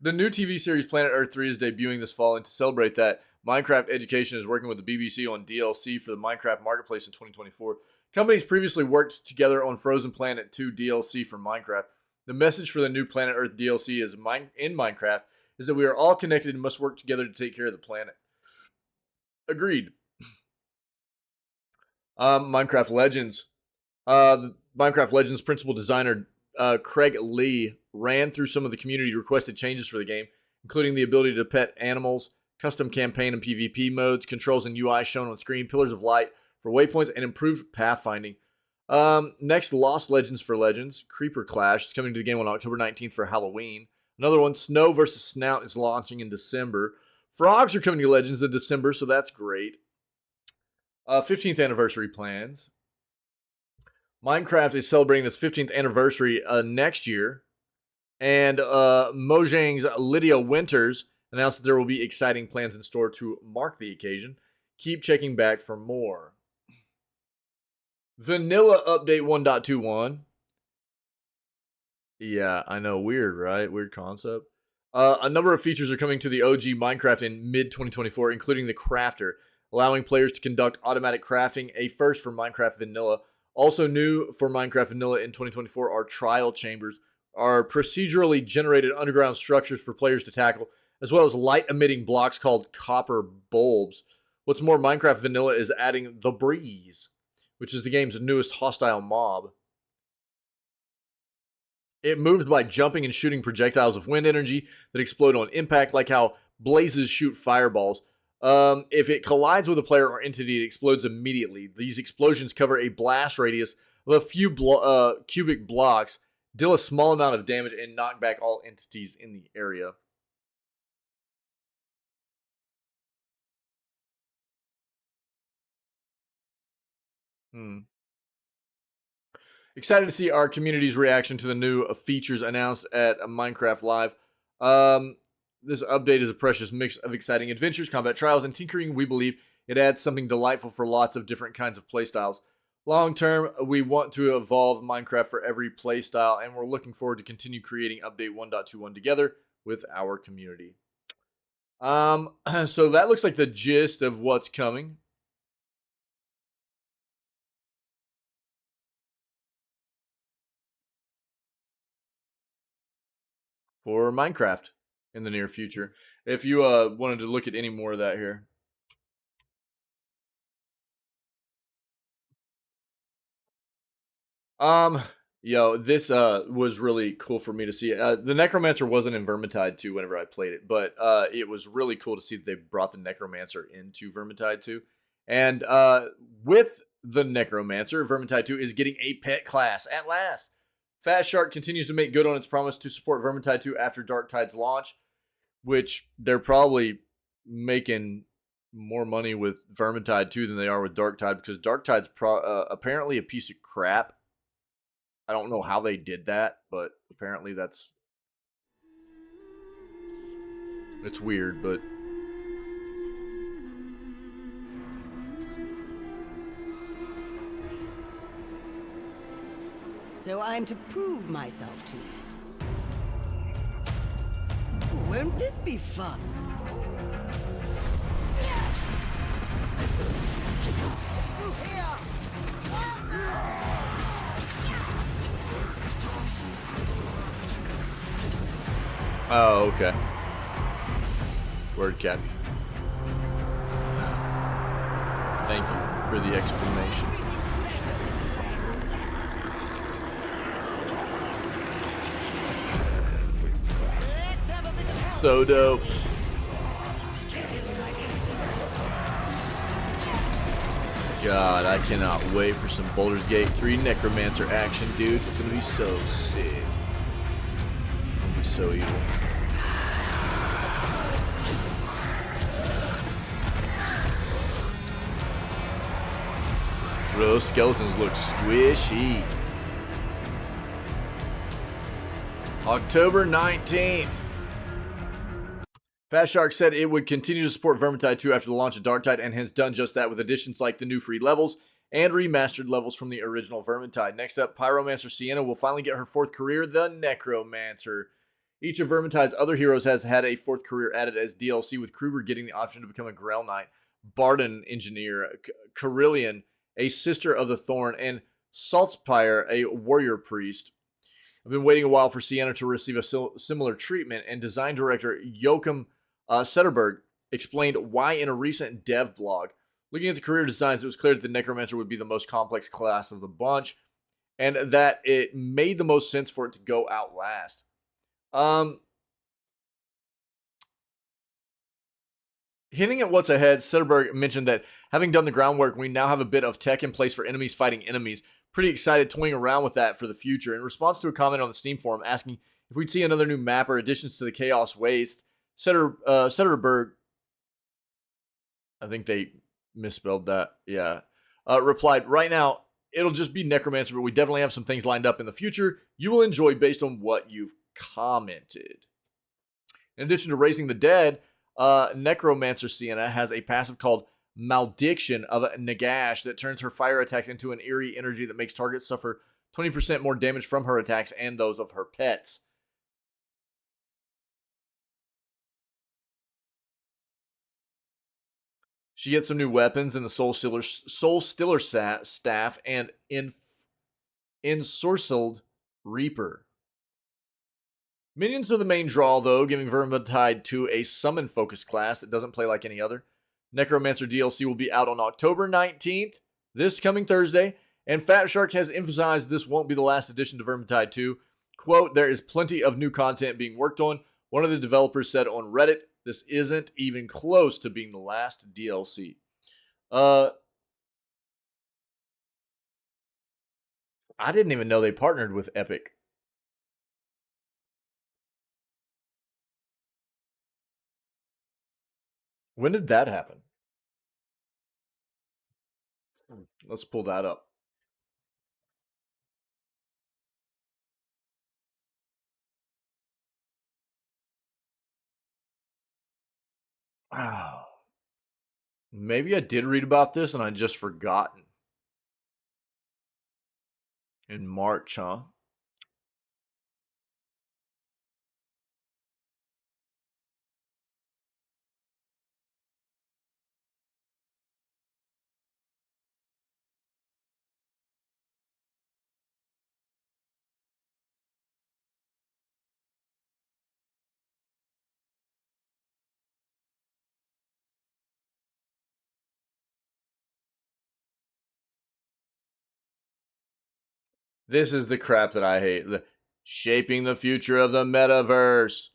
The new TV series Planet Earth 3 is debuting this fall, and to celebrate that, Minecraft Education is working with the BBC on DLC for the Minecraft Marketplace in 2024. Companies previously worked together on Frozen Planet 2 DLC for Minecraft. The message for the new Planet Earth DLC in Minecraft is that we are all connected and must work together to take care of the planet. Agreed. Minecraft Legends. The Minecraft Legends principal designer Craig Lee ran through some of the community requested changes for the game, including the ability to pet animals, custom campaign and PvP modes, controls and UI shown on screen, pillars of light for waypoints, and improved pathfinding. Next, Lost Legends for Legends. Creeper Clash is coming to the game on October 19th for Halloween. Another one, Snow vs. Snout, is launching in December. Frogs are coming to Legends in December, so that's great. 15th anniversary plans. Minecraft is celebrating its 15th anniversary next year. And Mojang's Lydia Winters announced that there will be exciting plans in store to mark the occasion. Keep checking back for more. Vanilla Update 1.21. Yeah, I know. Weird, right? Weird concept. A number of features are coming to the OG Minecraft in mid-2024, including the Crafter, allowing players to conduct automatic crafting, a first for Minecraft Vanilla. Also new for Minecraft Vanilla in 2024 are trial chambers, are procedurally generated underground structures for players to tackle, as well as light-emitting blocks called copper bulbs. What's more, Minecraft Vanilla is adding the Breeze, which is the game's newest hostile mob. It moves by jumping and shooting projectiles of wind energy that explode on impact, like how blazes shoot fireballs. If it collides with a player or entity, it explodes immediately. These explosions cover a blast radius of a few cubic blocks, deal a small amount of damage, and knock back all entities in the area. Excited to see our community's reaction to the new features announced at Minecraft Live. This update is a precious mix of exciting adventures, combat trials, and tinkering. We believe it adds something delightful for lots of different kinds of playstyles. Long term, we want to evolve Minecraft for every playstyle, and we're looking forward to continue creating Update 1.21 together with our community. So that looks like the gist of what's coming. For Minecraft in the near future. If you wanted to look at any more of that here. This was really cool for me to see. The Necromancer wasn't in Vermintide 2 whenever I played it, but it was really cool to see that they brought the Necromancer into Vermintide 2. And with the Necromancer, Vermintide 2 is getting a pet class at last. Fast Shark continues to make good on its promise to support Vermintide 2 after Dark Tide's launch, which they're probably making more money with Vermintide 2 than they are with Dark Tide, because Dark Tide's apparently a piece of crap. I don't know how they did that, but apparently it's weird, but so I'm to prove myself to you. Won't this be fun? oh, okay. Word cap. Thank you for the explanation. So dope. God, I cannot wait for some Baldur's Gate 3 Necromancer action, dude. It's gonna be so sick. It's gonna be so evil. Bro, those skeletons look squishy. October 19th. Fat Shark said it would continue to support Vermintide 2 after the launch of Darktide and has done just that with additions like the new free levels and remastered levels from the original Vermintide. Next up, Pyromancer Sienna will finally get her fourth career, the Necromancer. Each of Vermintide's other heroes has had a fourth career added as DLC, with Kruber getting the option to become a Grail Knight, Barden Engineer, Carillion, a Sister of the Thorn, and Saltzpyre, a Warrior Priest. I've been waiting a while for Sienna to receive a similar treatment, and design director Joachim Sederberg explained why in a recent dev blog. Looking at the career designs, it was clear that the Necromancer would be the most complex class of the bunch, and that it made the most sense for it to go out last. Hinting at what's ahead, Sederberg mentioned that having done the groundwork, we now have a bit of tech in place for enemies fighting enemies. Pretty excited toying around with that for the future. In response to a comment on the Steam forum asking if we'd see another new map or additions to the Chaos Waste, Sederberg, I think they misspelled that, yeah, replied, right now, it'll just be Necromancer, but we definitely have some things lined up in the future you will enjoy based on what you've commented. In addition to raising the dead, Necromancer Sienna has a passive called Malediction of Nagash that turns her fire attacks into an eerie energy that makes targets suffer 20% more damage from her attacks and those of her pets. She gets some new weapons in the Soul Stiller staff and Ensorcelled Reaper. Minions are the main draw, though, giving Vermintide 2 a summon-focused class that doesn't play like any other. Necromancer DLC will be out on October 19th, this coming Thursday, and Fat Shark has emphasized this won't be the last addition to Vermintide 2. Quote, there is plenty of new content being worked on. One of the developers said on Reddit, this isn't even close to being the last DLC. I didn't even know they partnered with Epic. When did that happen? Let's pull that up. Wow. Maybe I did read about this and I just forgotten. In March, huh? This is the crap that I hate. Shaping the future of the metaverse.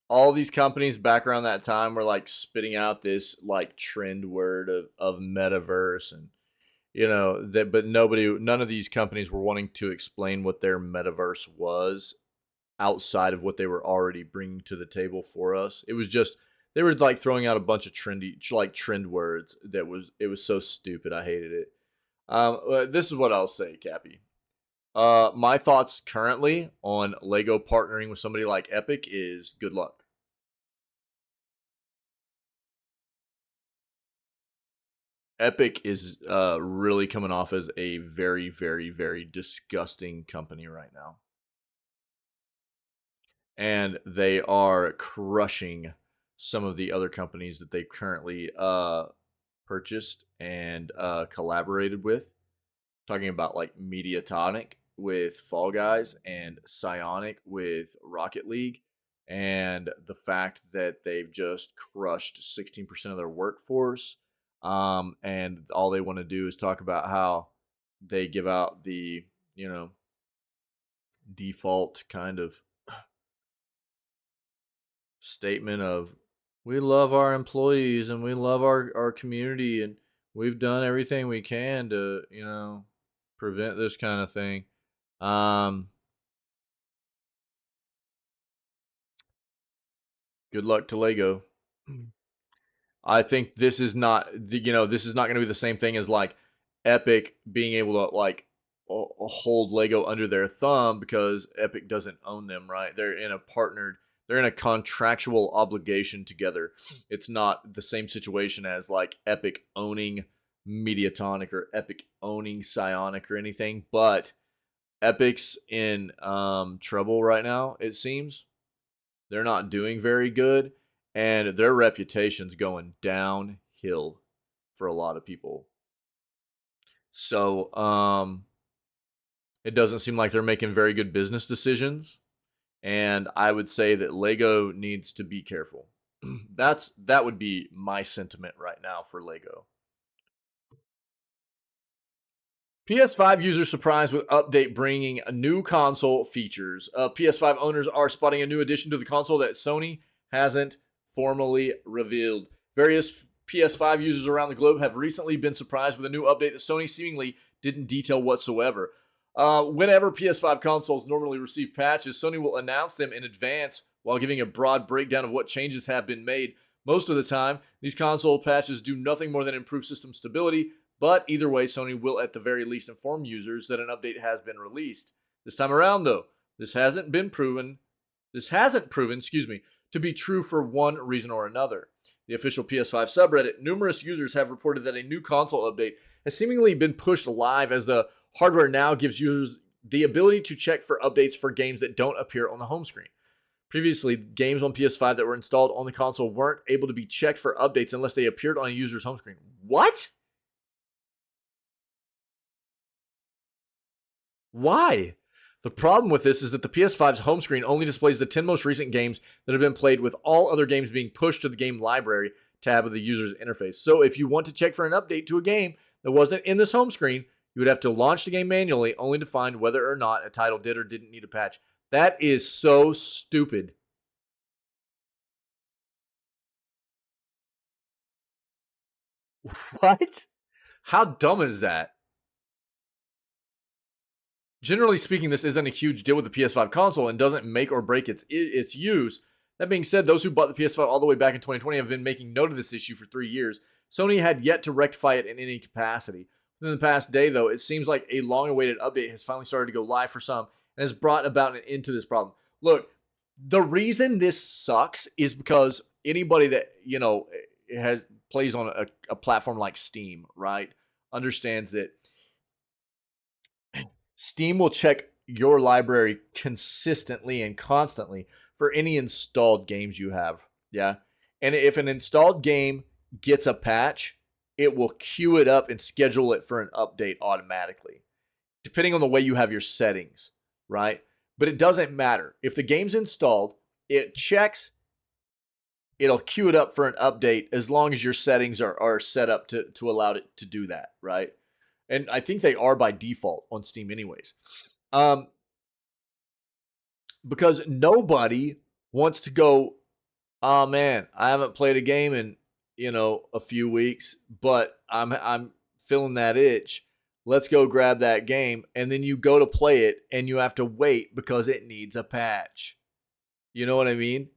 All these companies back around that time were like spitting out this like trend word of metaverse, and you know that, but none of these companies were wanting to explain what their metaverse was outside of what they were already bringing to the table for us. It was just they were like throwing out a bunch of trend words it was so stupid. I hated it. This is what I'll say, Cappy. My thoughts currently on Lego partnering with somebody like Epic is good luck. Epic is really coming off as a very, very, very disgusting company right now. And they are crushing some of the other companies that they currently purchased and collaborated with. Talking about like Mediatonic with Fall Guys and Psionic with Rocket League, and the fact that they've just crushed 16% of their workforce, and all they want to do is talk about how they give out the default kind of statement of we love our employees and we love our community and we've done everything we can to, prevent this kind of thing. Um, Good luck to Lego. I think this is not, this is not going to be the same thing as like Epic being able to like hold Lego under their thumb because Epic doesn't own them, right? They're in a contractual obligation together. It's not the same situation as like Epic owning Mediatonic or Epic owning Psionic or anything, but Epic's in trouble right now, it seems. They're not doing very good, and their reputation's going downhill for a lot of people. So, it doesn't seem like they're making very good business decisions, and I would say that Lego needs to be careful. That would be my sentiment right now for Lego. PS5 users surprised with update bringing new console features. PS5 owners are spotting a new addition to the console that Sony hasn't formally revealed. Various PS5 users around the globe have recently been surprised with a new update that Sony seemingly didn't detail whatsoever. Whenever PS5 consoles normally receive patches, Sony will announce them in advance while giving a broad breakdown of what changes have been made. Most of the time, these console patches do nothing more than improve system stability, but either way, Sony will at the very least inform users that an update has been released. This time around, though, this hasn't proven, to be true for one reason or another. The official PS5 subreddit, numerous users have reported that a new console update has seemingly been pushed live as the hardware now gives users the ability to check for updates for games that don't appear on the home screen. Previously, games on PS5 that were installed on the console weren't able to be checked for updates unless they appeared on a user's home screen. What? Why? The problem with this is that the PS5's home screen only displays the 10 most recent games that have been played, with all other games being pushed to the game library tab of the user's interface. So if you want to check for an update to a game that wasn't in this home screen, you would have to launch the game manually only to find whether or not a title did or didn't need a patch. That is so stupid. What? How dumb is that? Generally speaking, this isn't a huge deal with the PS5 console and doesn't make or break its use. That being said, those who bought the PS5 all the way back in 2020 have been making note of this issue for 3 years. Sony had yet to rectify it in any capacity. Within the past day, though, it seems like a long-awaited update has finally started to go live for some and has brought about an end to this problem. Look, the reason this sucks is because anybody that, plays on a platform like Steam, right, understands that Steam will check your library consistently and constantly for any installed games you have. Yeah. And if an installed game gets a patch, it will queue it up and schedule it for an update automatically, depending on the way you have your settings, right? But it doesn't matter. If the game's installed, it checks, it'll queue it up for an update as long as your settings are set up to allow it to do that, right? And I think they are by default on Steam anyways. Because nobody wants to go, oh man, I haven't played a game in, a few weeks, but I'm feeling that itch. Let's go grab that game. And then you go to play it and you have to wait because it needs a patch. You know what I mean?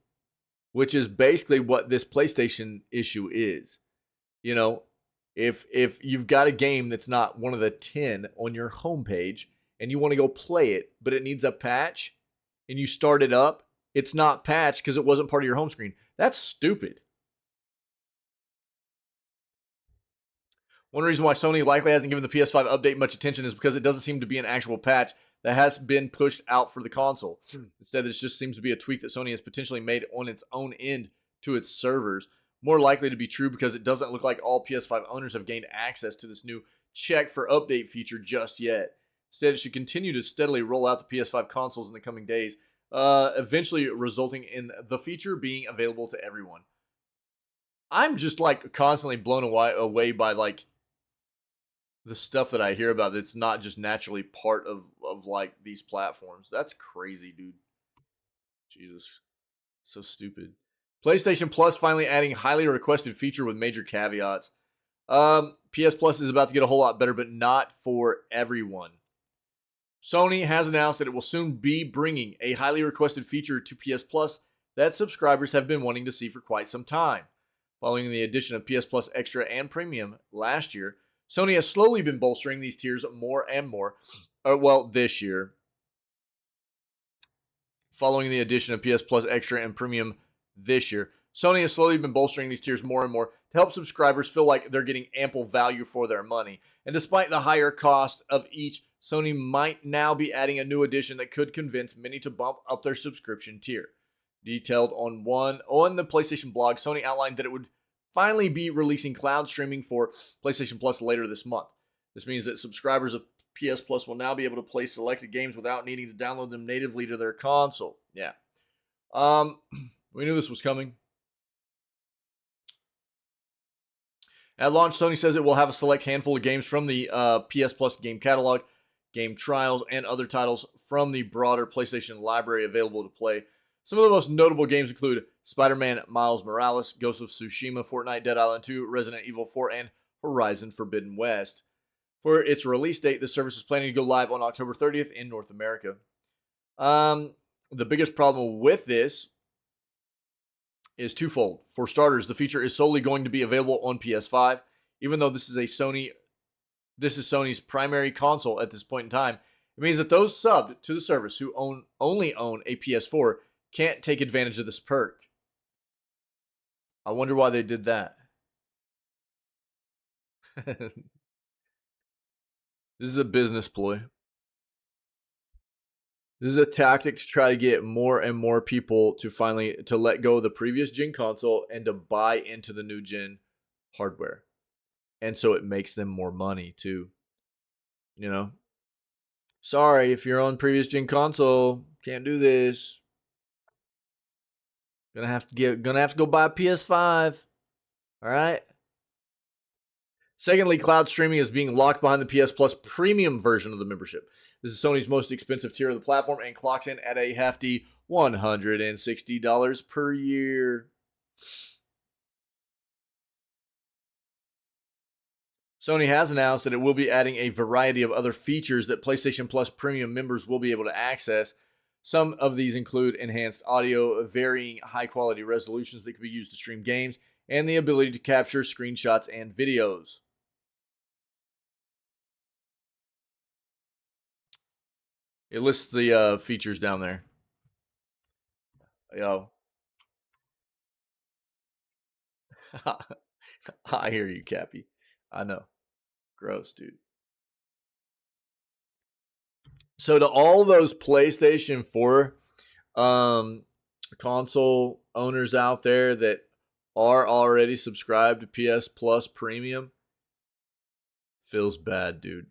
Which is basically what this PlayStation issue is. If you've got a game that's not one of the 10 on your homepage and you want to go play it, but it needs a patch and you start it up, it's not patched because it wasn't part of your home screen. That's stupid. One reason why Sony likely hasn't given the PS5 update much attention is because it doesn't seem to be an actual patch that has been pushed out for the console. Instead, this just seems to be a tweak that Sony has potentially made on its own end to its servers. More likely to be true because it doesn't look like all PS5 owners have gained access to this new check for update feature just yet. Instead, it should continue to steadily roll out the PS5 consoles in the coming days, eventually resulting in the feature being available to everyone. I'm just like constantly blown away by like the stuff that I hear about that's not just naturally part of like these platforms. That's crazy, dude. Jesus. So stupid. PlayStation Plus finally adding highly requested feature with major caveats. PS Plus is about to get a whole lot better, but not for everyone. Sony has announced that it will soon be bringing a highly requested feature to PS Plus that subscribers have been wanting to see for quite some time. Following the addition of PS Plus Extra and Premium last year, Sony has slowly been bolstering these tiers more and more. This year. Following the addition of PS Plus Extra and Premium this year, Sony has slowly been bolstering these tiers more and more to help subscribers feel like they're getting ample value for their money. And despite the higher cost of each, Sony might now be adding a new addition that could convince many to bump up their subscription tier. Detailed on the PlayStation blog, Sony outlined that it would finally be releasing cloud streaming for PlayStation Plus later this month. This means that subscribers of PS Plus will now be able to play selected games without needing to download them natively to their console. Yeah. We knew this was coming. At launch, Sony says it will have a select handful of games from the PS Plus game catalog, game trials, and other titles from the broader PlayStation library available to play. Some of the most notable games include Spider-Man Miles Morales, Ghost of Tsushima, Fortnite Dead Island 2, Resident Evil 4, and Horizon Forbidden West. For its release date, the service is planning to go live on October 30th in North America. The biggest problem with this is twofold. For starters, the feature is solely going to be available on PS5, even though this is Sony's primary console at this point in time. It means that those subbed to the service who only own a PS4 can't take advantage of this perk. I wonder why they did that. This is a business ploy. This is a tactic to try to get more and more people to let go of the previous gen console and to buy into the new gen hardware. And so it makes them more money too. You know? Sorry, if you're on previous gen console, can't do this. Gonna have to go buy a PS5. All right? Secondly, cloud streaming is being locked behind the PS Plus premium version of the membership. This is Sony's most expensive tier of the platform and clocks in at a hefty $160 per year. Sony has announced that it will be adding a variety of other features that PlayStation Plus premium members will be able to access. Some of these include enhanced audio, varying high-quality resolutions that can be used to stream games, and the ability to capture screenshots and videos. It lists the features down there. Yo. I hear you, Cappy. I know. Gross, dude. So to all those PlayStation 4 console owners out there that are already subscribed to PS Plus Premium, feels bad, dude.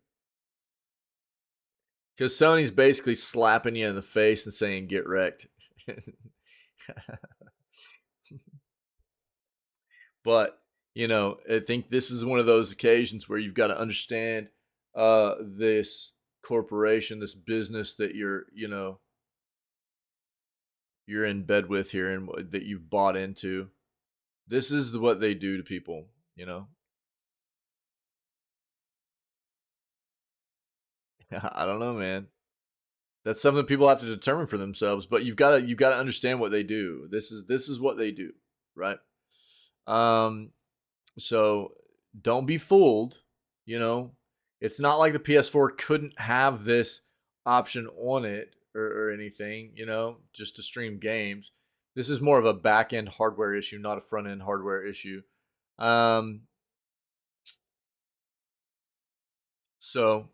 Because Sony's basically slapping you in the face and saying, get wrecked. But, I think this is one of those occasions where you've got to understand this corporation, this business that you're in bed with here and that you've bought into. This is what they do to people, I don't know, man. That's something people have to determine for themselves, but you've got to understand what they do. This is what they do, right? So don't be fooled, It's not like the PS4 couldn't have this option on it or anything, just to stream games. This is more of a back-end hardware issue, not a front-end hardware issue. So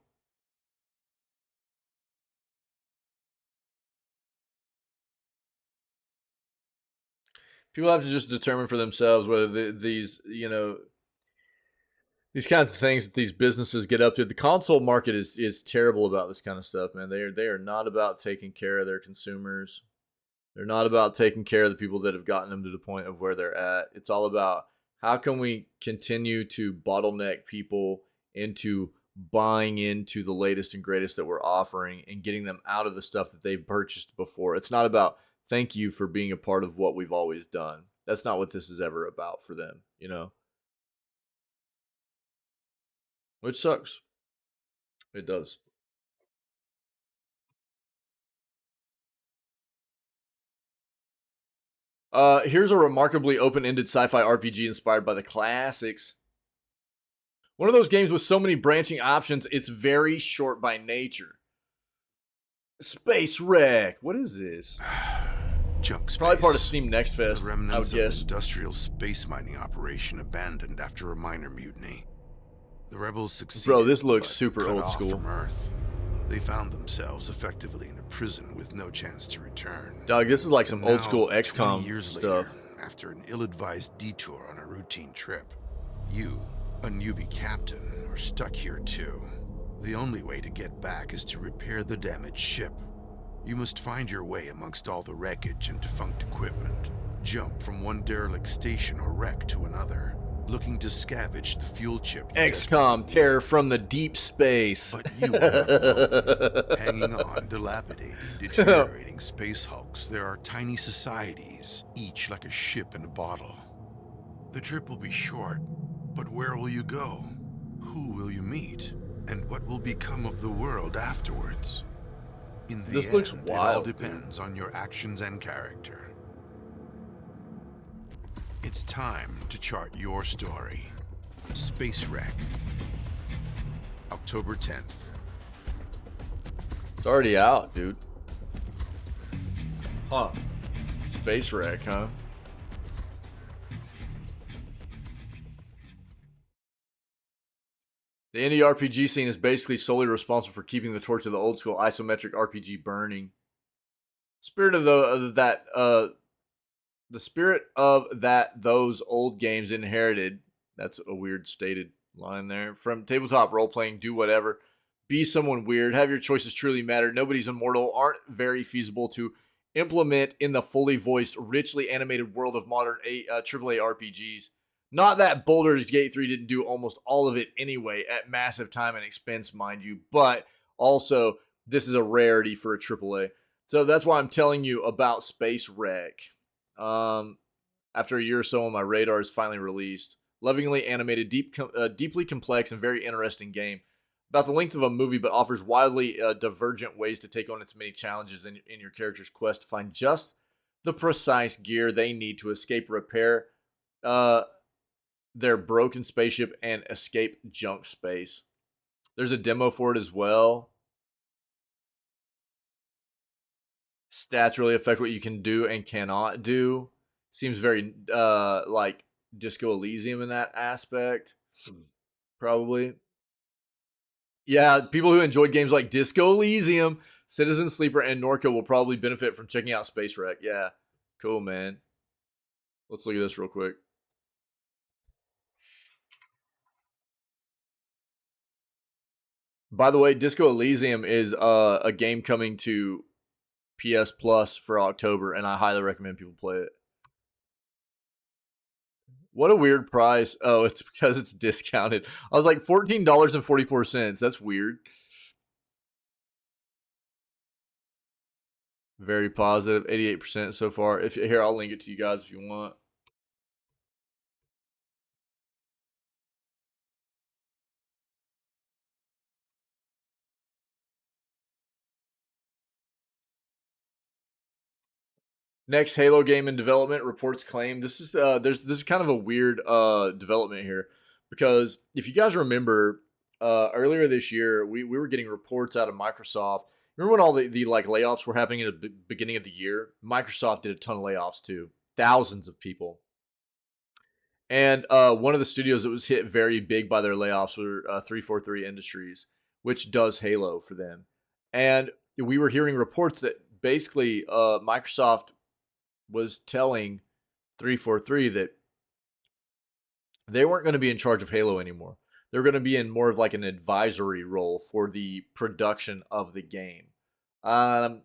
people have to just determine for themselves whether these kinds of things that these businesses get up to. The console market is terrible about this kind of stuff, man. They are not about taking care of their consumers. They're not about taking care of the people that have gotten them to the point of where they're at. It's all about how can we continue to bottleneck people into buying into the latest and greatest that we're offering and getting them out of the stuff that they've purchased before. It's not about thank you for being a part of what we've always done. That's not what this is ever about for them, you know? Which sucks. It does. Here's a remarkably open-ended sci-fi RPG inspired by the classics. One of those games with so many branching options, it's very short by nature. Space Wreck. What is this? Junk space. Probably part of Steam Next Fest, The I remnants would of an guess. industrial space mining operation abandoned after a minor mutiny. The rebels succeeded. Bro, this looks but super cut old off school. From Earth. They found themselves effectively in a prison with no chance to return. Dog, this is like some And old now, school 20 XCOM years stuff. later, after an ill-advised detour on a routine trip, you, a newbie captain, are stuck here too. The only way to get back is to repair the damaged ship. You must find your way amongst all the wreckage and defunct equipment. Jump from one derelict station or wreck to another, looking to scavenge the fuel chip. XCOM, terror from the deep space. But you are not alone. Hanging on dilapidated, deteriorating space hulks, there are tiny societies, each like a ship in a bottle. The trip will be short, but where will you go? Who will you meet? And what will become of the world afterwards? In the This looks end, wild, it all depends on your actions and character. It's time to chart your story. Space Wreck. October 10th. It's already out, dude. Huh. Space Wreck, huh? The indie RPG scene is basically solely responsible for keeping the torch of the old school isometric RPG burning. Spirit of the spirit of that those old games inherited. That's a weird stated line there. From tabletop role playing, do whatever, be someone weird, have your choices truly matter. Nobody's immortal. Aren't very feasible to implement in the fully voiced, richly animated world of modern AAA RPGs. Not that Baldur's Gate 3 didn't do almost all of it anyway, at massive time and expense, mind you, but also this is a rarity for a AAA. So that's why I'm telling you about Space Wreck. After a year or so on my radar, is finally released. Lovingly animated, deeply complex, and very interesting game. About the length of a movie, but offers wildly divergent ways to take on its many challenges in your character's quest to find just the precise gear they need to escape, repair their broken spaceship, and escape junk space. There's a demo for it as well. Stats really affect what you can do and cannot do. Seems very like Disco Elysium in that aspect. Probably. Yeah, people who enjoyed games like Disco Elysium, Citizen Sleeper, and Norco will probably benefit from checking out Space Wreck. Yeah, cool, man. Let's look at this real quick. By the way, Disco Elysium is a game coming to PS Plus for October, and I highly recommend people play it. What a weird price. Oh, it's because it's discounted. I was like, $14.44. That's weird. Very positive. 88% so far. Here, I'll link it to you guys if you want. Next Halo game in development, reports claim. This is this is kind of a weird development here, because if you guys remember earlier this year, we were getting reports out of Microsoft. Remember when all the like layoffs were happening at the beginning of the year? Microsoft did a ton of layoffs too, thousands of people. And one of the studios that was hit very big by their layoffs were 343 Industries, which does Halo for them. And we were hearing reports that basically Microsoft was telling 343 that they weren't going to be in charge of Halo anymore. They're going to be in more of like an advisory role for the production of the game. But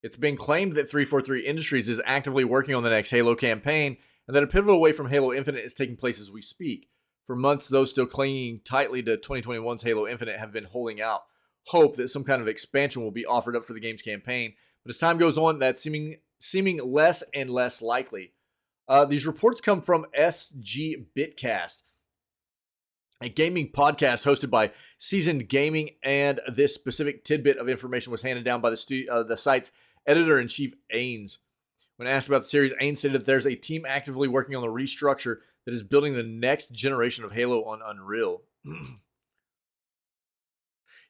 it's been claimed that 343 Industries is actively working on the next Halo campaign, and that a pivot away from Halo Infinite is taking place as we speak. For months, those still clinging tightly to 2021's Halo Infinite have been holding out hope that some kind of expansion will be offered up for the game's campaign. But as time goes on, that seeming less and less likely. These reports come from SG Bitcast, a gaming podcast hosted by Seasoned Gaming, and this specific tidbit of information was handed down by the site's editor-in-chief, Ains. When asked about the series, Ains said that there's a team actively working on the restructure that is building the next generation of Halo on Unreal.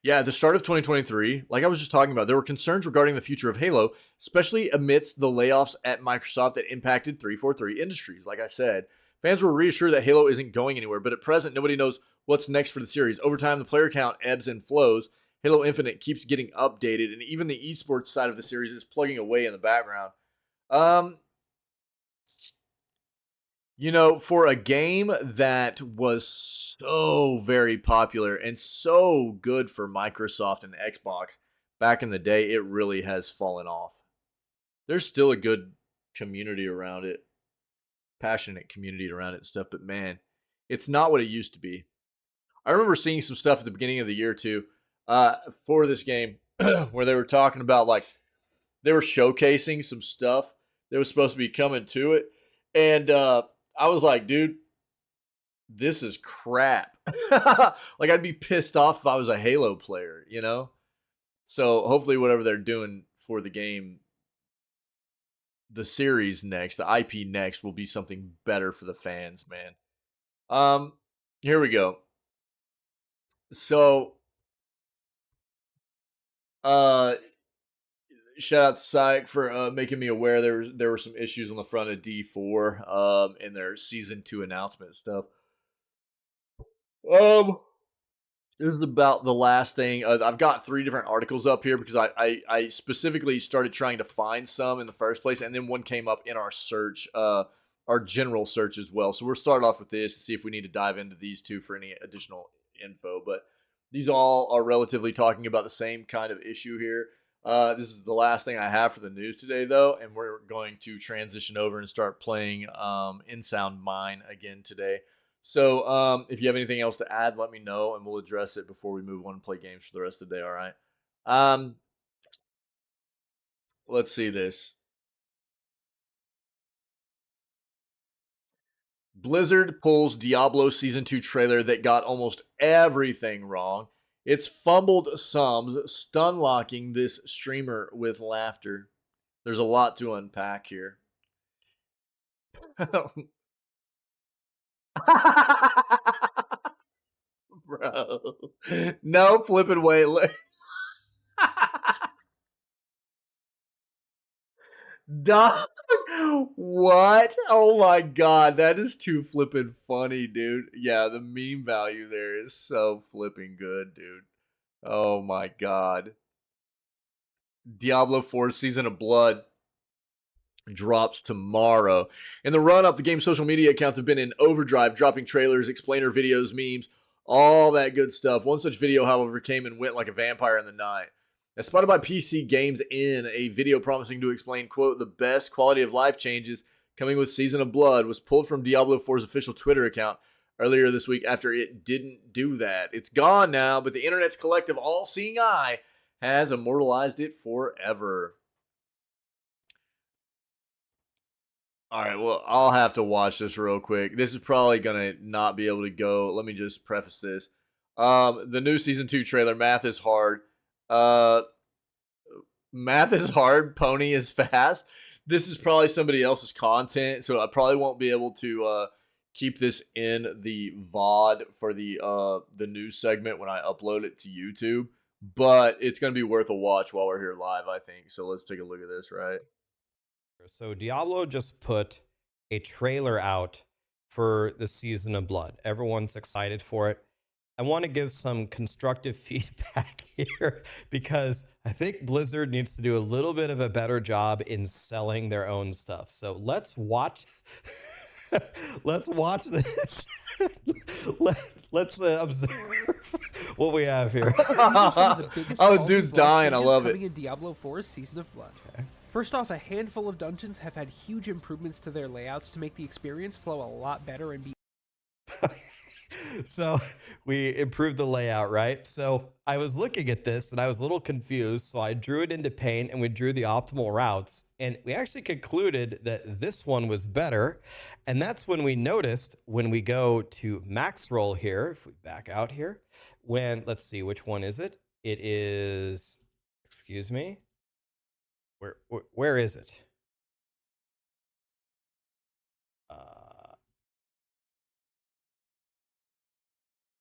Yeah, at the start of 2023, like I was just talking about, there were concerns regarding the future of Halo, especially amidst the layoffs at Microsoft that impacted 343 Industries. Like I said, fans were reassured that Halo isn't going anywhere, but at present, nobody knows what's next for the series. Over time, the player count ebbs and flows. Halo Infinite keeps getting updated, and even the esports side of the series is plugging away in the background. You know, for a game that was so very popular and so good for Microsoft and Xbox back in the day, it really has fallen off. There's still a good community around it, passionate community around it and stuff, but man, it's not what it used to be. I remember seeing some stuff at the beginning of the year too, for this game where they were talking about, like, they were showcasing some stuff that was supposed to be coming to it. And I was like, dude, this is crap. Like, I'd be pissed off if I was a Halo player, you know? So hopefully whatever they're doing for the game, the series next, the IP next, will be something better for the fans, man. Here we go. So, shout out to Syke for making me aware there were some issues on the front of D4 in their season 2 announcement stuff. This is about the last thing. I've got 3 different articles up here because I specifically started trying to find some in the first place, and then one came up in our search, our general search as well. So we'll start off with this to see if we need to dive into these 2 for any additional info. But these all are relatively talking about the same kind of issue here. This is the last thing I have for the news today, though, and we're going to transition over and start playing In Sound Mine again today. So if you have anything else to add, let me know, and we'll address it before we move on and play games for the rest of the day, all right? Let's see this. Blizzard pulls Diablo Season 2 trailer that got almost everything wrong. It's fumbled sums, stun-locking this streamer with laughter. There's a lot to unpack here. Bro. No flipping way. Dog. What? Oh my god, that is too flipping funny, dude. Yeah, the meme value there is so flipping good, dude. Oh my god. Diablo 4 Season of Blood drops tomorrow. In the run-up, the game's social media accounts have been in overdrive, dropping trailers, explainer videos, memes, all that good stuff. One such video, however, came and went like a vampire in the night. As spotted by PC Games in a video promising to explain, quote, the best quality of life changes coming with Season of Blood was pulled from Diablo 4's official Twitter account earlier this week after it didn't do that. It's gone now, but the internet's collective all-seeing eye has immortalized it forever. All right, well, I'll have to watch this real quick. This is probably going to not be able to go. Let me just preface this. The new Season 2 trailer, Math is Hard. Math is hard, Pony is fast. This is probably somebody else's content, so I probably won't be able to keep this in the VOD for the news segment when I upload it to YouTube. But it's going to be worth a watch while we're here live, I think. So let's take a look at this, right? So Diablo just put a trailer out for the Season of Blood. Everyone's excited for it. I want to give some constructive feedback here because I think Blizzard needs to do a little bit of a better job in selling their own stuff. So let's watch. Let's watch this. let's observe what we have here. Oh, dude's dying. I love it. Coming in Diablo 4's Season of Blood. Okay. First off, a handful of dungeons have had huge improvements to their layouts to make the experience flow a lot better and be So we improved the layout, right? So I was looking at this and I was a little confused. So I drew it into Paint and we drew the optimal routes. And we actually concluded that this one was better. And that's when we noticed when we go to max roll here, if we back out here, let's see, which one is it? It is, excuse me, where is it?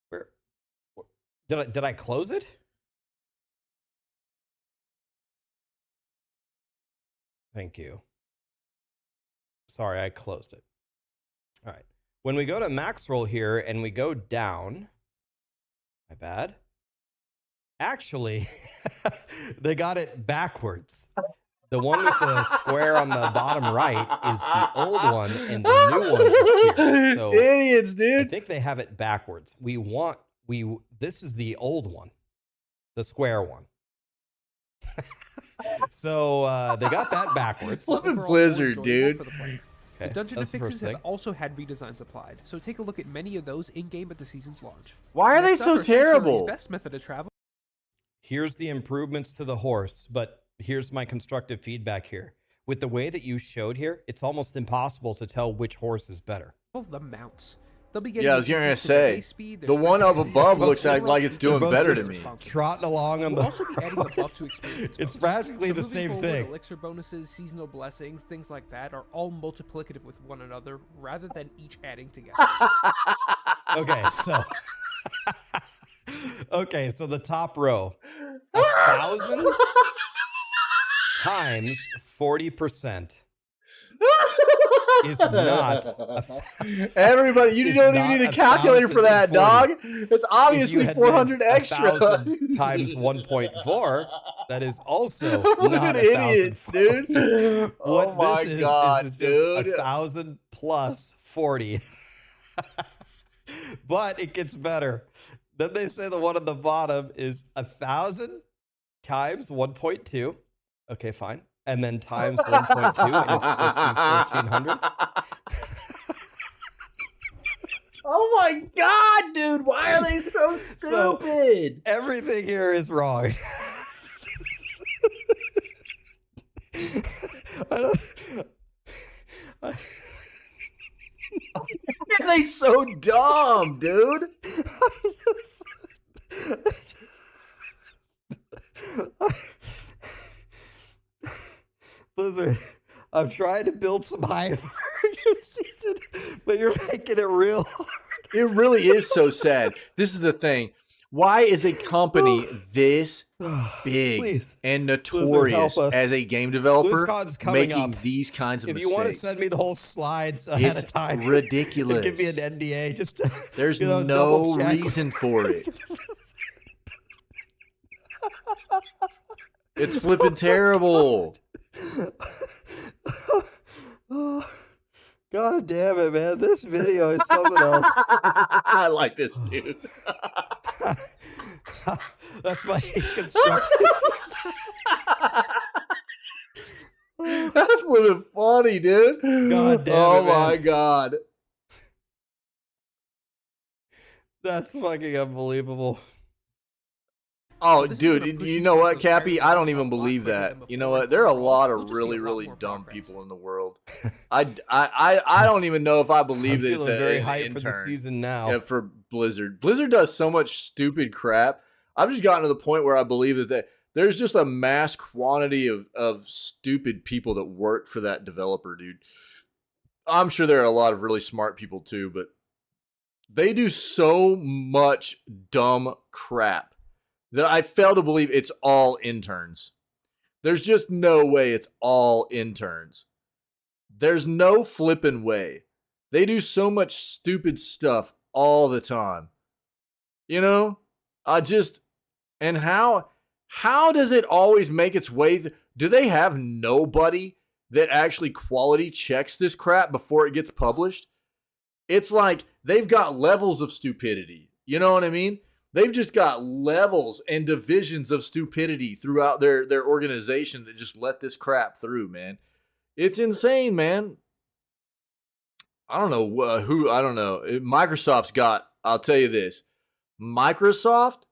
Where did I close it? Thank you. Sorry, I closed it. All right. When we go to max roll here and we go down, my bad. Actually, they got it backwards. The one with the square on the bottom right is the old one, and the new one is here. So idiots, dude. I think they have it backwards. This is the old one, the square one. So they got that backwards. Flippin' Overall, Blizzard, more dude. enjoyable for the player. Okay, The dungeon that's the fixes first have thing. also had redesigns applied, so take a look at many of those in-game at the season's launch. Why are they Next up so are Sanctuary's terrible? best method of travel. Here's the improvements to the horse, but here's my constructive feedback here. With the way that you showed here, it's almost impossible to tell which horse is better. The mounts. They'll be getting Yeah, I was gonna increases in their say, base speed, their the one sprint up speed, above their looks both like it's They're doing both better to just me. trotting along on We'll the also be adding a buff to experience It's bonus. practically So the moving same forward, thing. Elixir bonuses, seasonal blessings, things like that are all multiplicative with one another rather than each adding together. Okay, so okay, so the top row, 1,000 times 40% is not Everybody, you It's don't not even need a calculator for that, 1,040. dog. It's If you obviously had 400 meant extra. 1,000 times 1.4, that is also Look not at idiots, 1,040. dude. What Oh my this God, is dude. just 1,000 plus 40. But it gets better. Then they say the one at the bottom is 1,000 times 1.2. Okay, fine. And then times 1.2, and it's supposed to be 1,400. Oh my God, dude. Why are they so So- stupid? Everything here is wrong. I don't, Why are they so dumb, dude? Blizzard, I'm trying to build some hype for your season, but you're making it real hard. It really is so sad. This is the thing. Why is a company this big Please, and Blizzard, notorious help us. as a game developer BlizzCon's coming making up. these kinds of If mistakes? you want to send me the whole slides ahead of It's time, ridiculous. and give me an NDA just to There's double no check. reason for it. It's flipping terrible. God damn it, man. This video is something else. I like this dude. That's my constructive. That's flipping funny, dude. God damn oh it, man. my God. That's fucking unbelievable. Oh, This is dude, gonna you push you know towards what, those Cappy? higher I don't levels even a lot believe quicker that. than You know before. what? There are a lot We'll of just see a really, lot really more dumb progress. people in the world. I don't even know if I believe I'm that it's feeling very an hyped for the intern. season now. Yeah, for Blizzard. Blizzard does so much stupid crap. I've just gotten to the point where I believe that there's just a mass quantity of stupid people that work for that developer, dude. I'm sure there are a lot of really smart people too, but they do so much dumb crap that I fail to believe it's all interns. There's just no way it's all interns. There's no flipping way. They do so much stupid stuff all the time. You know? And how does it always make its way? Do they have nobody that actually quality checks this crap before it gets published? It's like they've got levels of stupidity. You know what I mean? They've just got levels and divisions of stupidity throughout their organization that just let this crap through, man. It's insane, man. I don't know who. I don't know. Microsoft's got I'll tell you this. Microsoft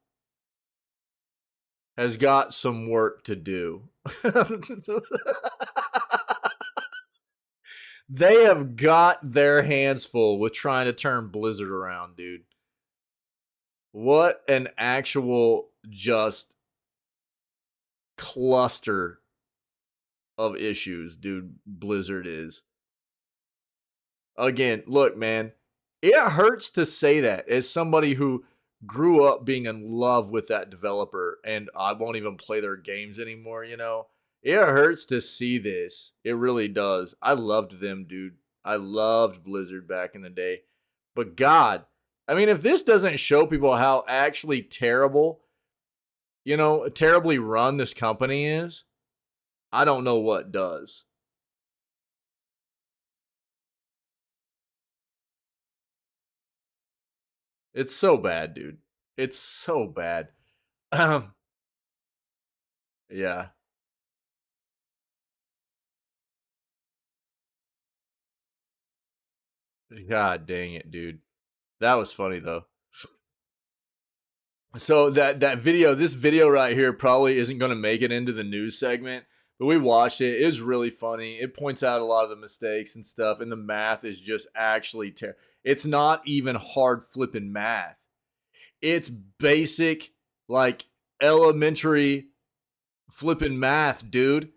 has got some work to do. They have got their hands full with trying to turn Blizzard around, dude. What an actual just cluster of issues, dude, Blizzard is. Again, look, man, it hurts to say that as somebody who grew up being in love with that developer and I won't even play their games anymore, you know? It hurts to see this. It really does. I loved them, dude. I loved Blizzard back in the day. But God, I mean, if this doesn't show people how actually terrible, you know, terribly run this company is, I don't know what does. It's so bad, dude. It's so bad. Yeah. God dang it, dude. That was funny though. So that video, this video right here probably isn't going to make it into the news segment, but we watched it. It was really funny. It points out a lot of the mistakes and stuff, and the math is just actually it's not even hard flipping math. It's basic, like elementary flipping math, dude.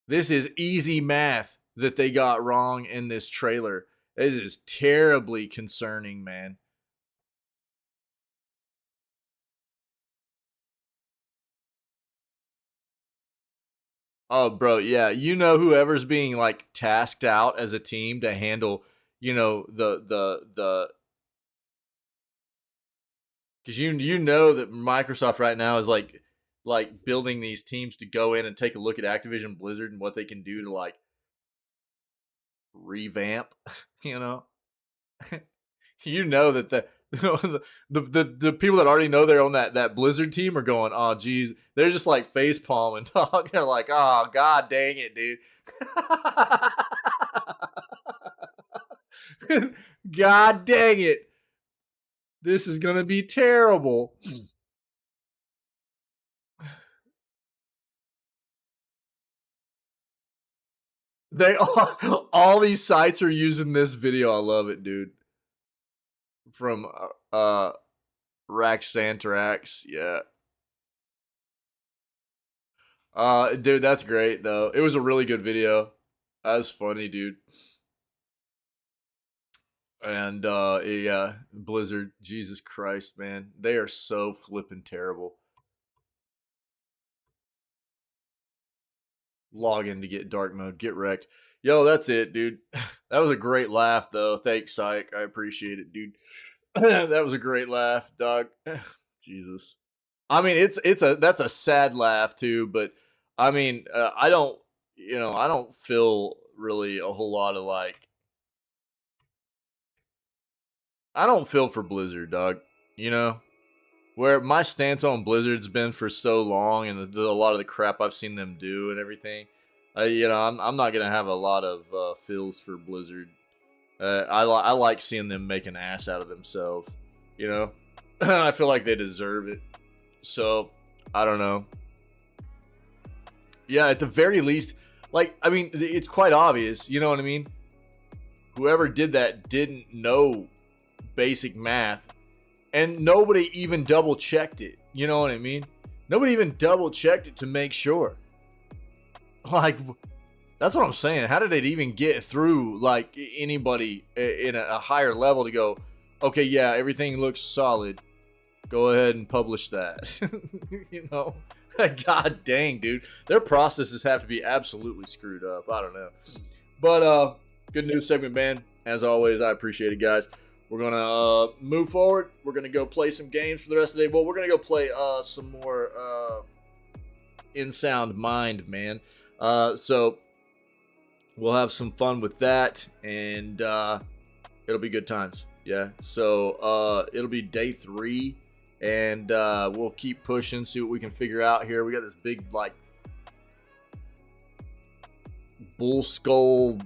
This is easy math that they got wrong in this trailer. This is terribly concerning, man. Oh, bro, yeah. You know whoever's being like tasked out as a team to handle, you know, the because you know that Microsoft right now is like building these teams to go in and take a look at Activision Blizzard and what they can do to like revamp, you know. You know that the people that already know they're on that Blizzard team are going, oh geez, they're just like face palming, dog. They're like, oh god dang it, dude. God dang it. This is gonna be terrible. They all these sites are using this video. I love it, dude. From OutsiderAntics, yeah. Dude, that's great though. It was a really good video. That was funny, dude. And yeah, Blizzard, Jesus Christ, man, they are so flippin' terrible. Log in to get dark mode, get wrecked. Yo, that's it, dude. That was a great laugh though. Thanks, Psych. I appreciate it, dude. That was a great laugh, dog. Jesus. I mean, that's a sad laugh too, but I mean, I don't, you know, I don't feel really a whole lot of like, I don't feel for Blizzard, dog. You know, where my stance on Blizzard's been for so long, and a lot of the crap I've seen them do and everything. You know, I'm not gonna have a lot of feels for Blizzard. I like seeing them make an ass out of themselves. You know, I feel like they deserve it. So I don't know. Yeah, at the very least, like I mean, it's quite obvious. You know what I mean? Whoever did that didn't know basic math, and nobody even double checked it. You know what I mean? Nobody even double checked it to make sure. Like, that's what I'm saying. How did it even get through, like, anybody in a higher level to go, okay, yeah, everything looks solid. Go ahead and publish that. You know? God dang, dude. Their processes have to be absolutely screwed up. I don't know. But, good news segment, man. As always, I appreciate it, guys. We're going to move forward. We're going to go play some games for the rest of the day. Well, we're going to go play some more In Sound Mind, man. So we'll have some fun with that, and it'll be good times. Yeah. So it'll be day 3, and we'll keep pushing, see what we can figure out here. We got this big, like, bull skull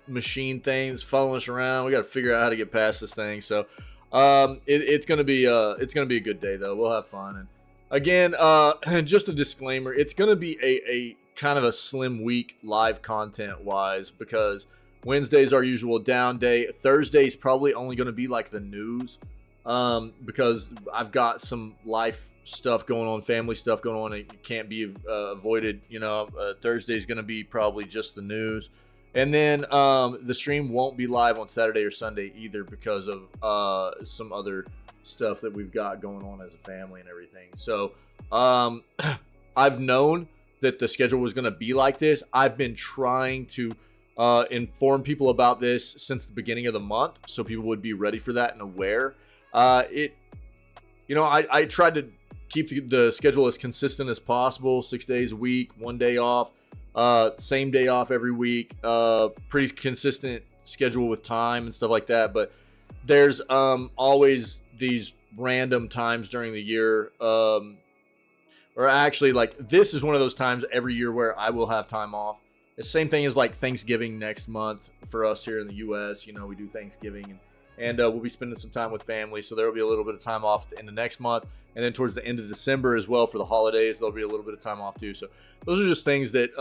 machine thing that's following us around. We got to figure out how to get past this thing. So It's gonna be a good day though. We'll have fun. And again, just a disclaimer: it's gonna be a kind of a slim week live content wise, because Wednesday's our usual down day. Thursday's probably only gonna be like the news, because I've got some life stuff going on, family stuff going on. It can't be avoided. Thursday's gonna be probably just the news. And then the stream won't be live on Saturday or Sunday either, because of some other stuff that we've got going on as a family and everything. So I've known that the schedule was going to be like this. I've been trying to inform people about this since the beginning of the month, so people would be ready for that and aware. I tried to keep the schedule as consistent as possible, 6 days a week, 1 day off. Same day off every week, pretty consistent schedule with time and stuff like that. But there's always these random times during the year, or actually, like, this is one of those times every year where I will have time off. The same thing as like Thanksgiving next month for us here in the U.S. We do Thanksgiving, and we'll be spending some time with family, so there will be a little bit of time off at the end of next month. And then towards the end of December as well for the holidays, there'll be a little bit of time off too. So those are just things that,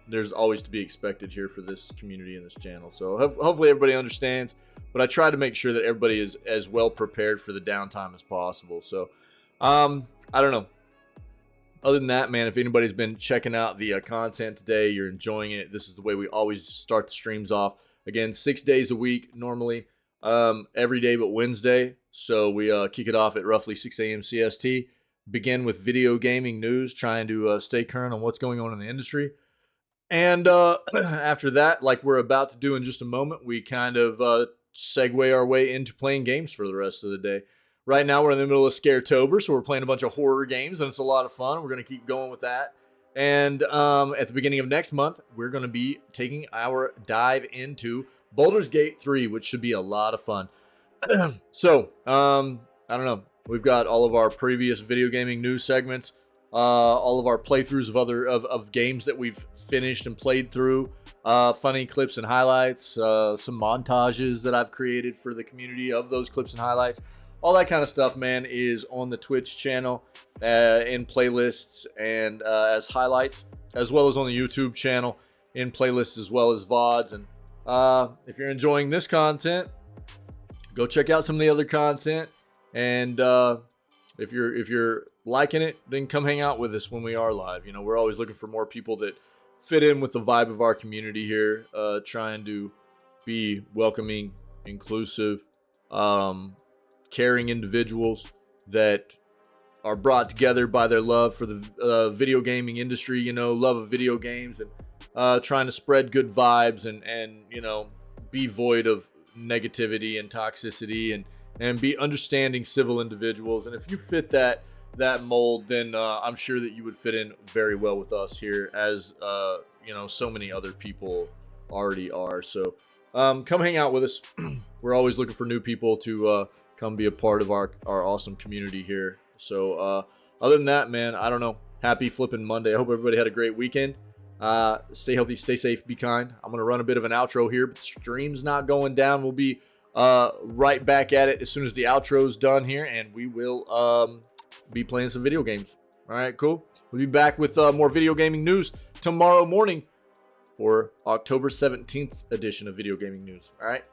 there's always to be expected here for this community and this channel. So hopefully everybody understands. But I try to make sure that everybody is as well prepared for the downtime as possible. So I don't know. Other than that, man, if anybody's been checking out the content today, you're enjoying it, this is the way we always start the streams off. Again, 6 days a week normally, every day but Wednesday. So we kick it off at roughly 6 a.m. CST. Begin with video gaming news, trying to stay current on what's going on in the industry. And after that, like we're about to do in just a moment, we kind of segue our way into playing games for the rest of the day. Right now, we're in the middle of Scaretober, so we're playing a bunch of horror games, and it's a lot of fun. We're going to keep going with that. And at the beginning of next month, we're going to be taking our dive into Baldur's Gate 3, which should be a lot of fun. So, I don't know. We've got all of our previous video gaming news segments, all of our playthroughs of games that we've finished and played through, funny clips and highlights, some montages that I've created for the community of those clips and highlights. All that kind of stuff, man, is on the Twitch channel in playlists and as highlights, as well as on the YouTube channel in playlists as well as VODs. And if you're enjoying this content, go check out some of the other content. And if you're liking it, then come hang out with us when we are live. We're always looking for more people that fit in with the vibe of our community here, trying to be welcoming, inclusive, caring individuals that are brought together by their love for the video gaming industry, love of video games, and trying to spread good vibes and be void of negativity and toxicity and be understanding civil individuals. And if you fit that mold, then I'm sure that you would fit in very well with us here, as so many other people already are. So come hang out with us. We're always looking for new people to come be a part of our awesome community here. So other than that, man, I don't know. Happy flipping Monday. I hope everybody had a great weekend. Stay healthy, stay safe, be kind. I'm going to run a bit of an outro here, but the stream's not going down. We'll be right back at it as soon as the outro's done here, and we will be playing some video games. All right, cool. We'll be back with more video gaming news tomorrow morning for October 17th edition of Video Gaming News. All right,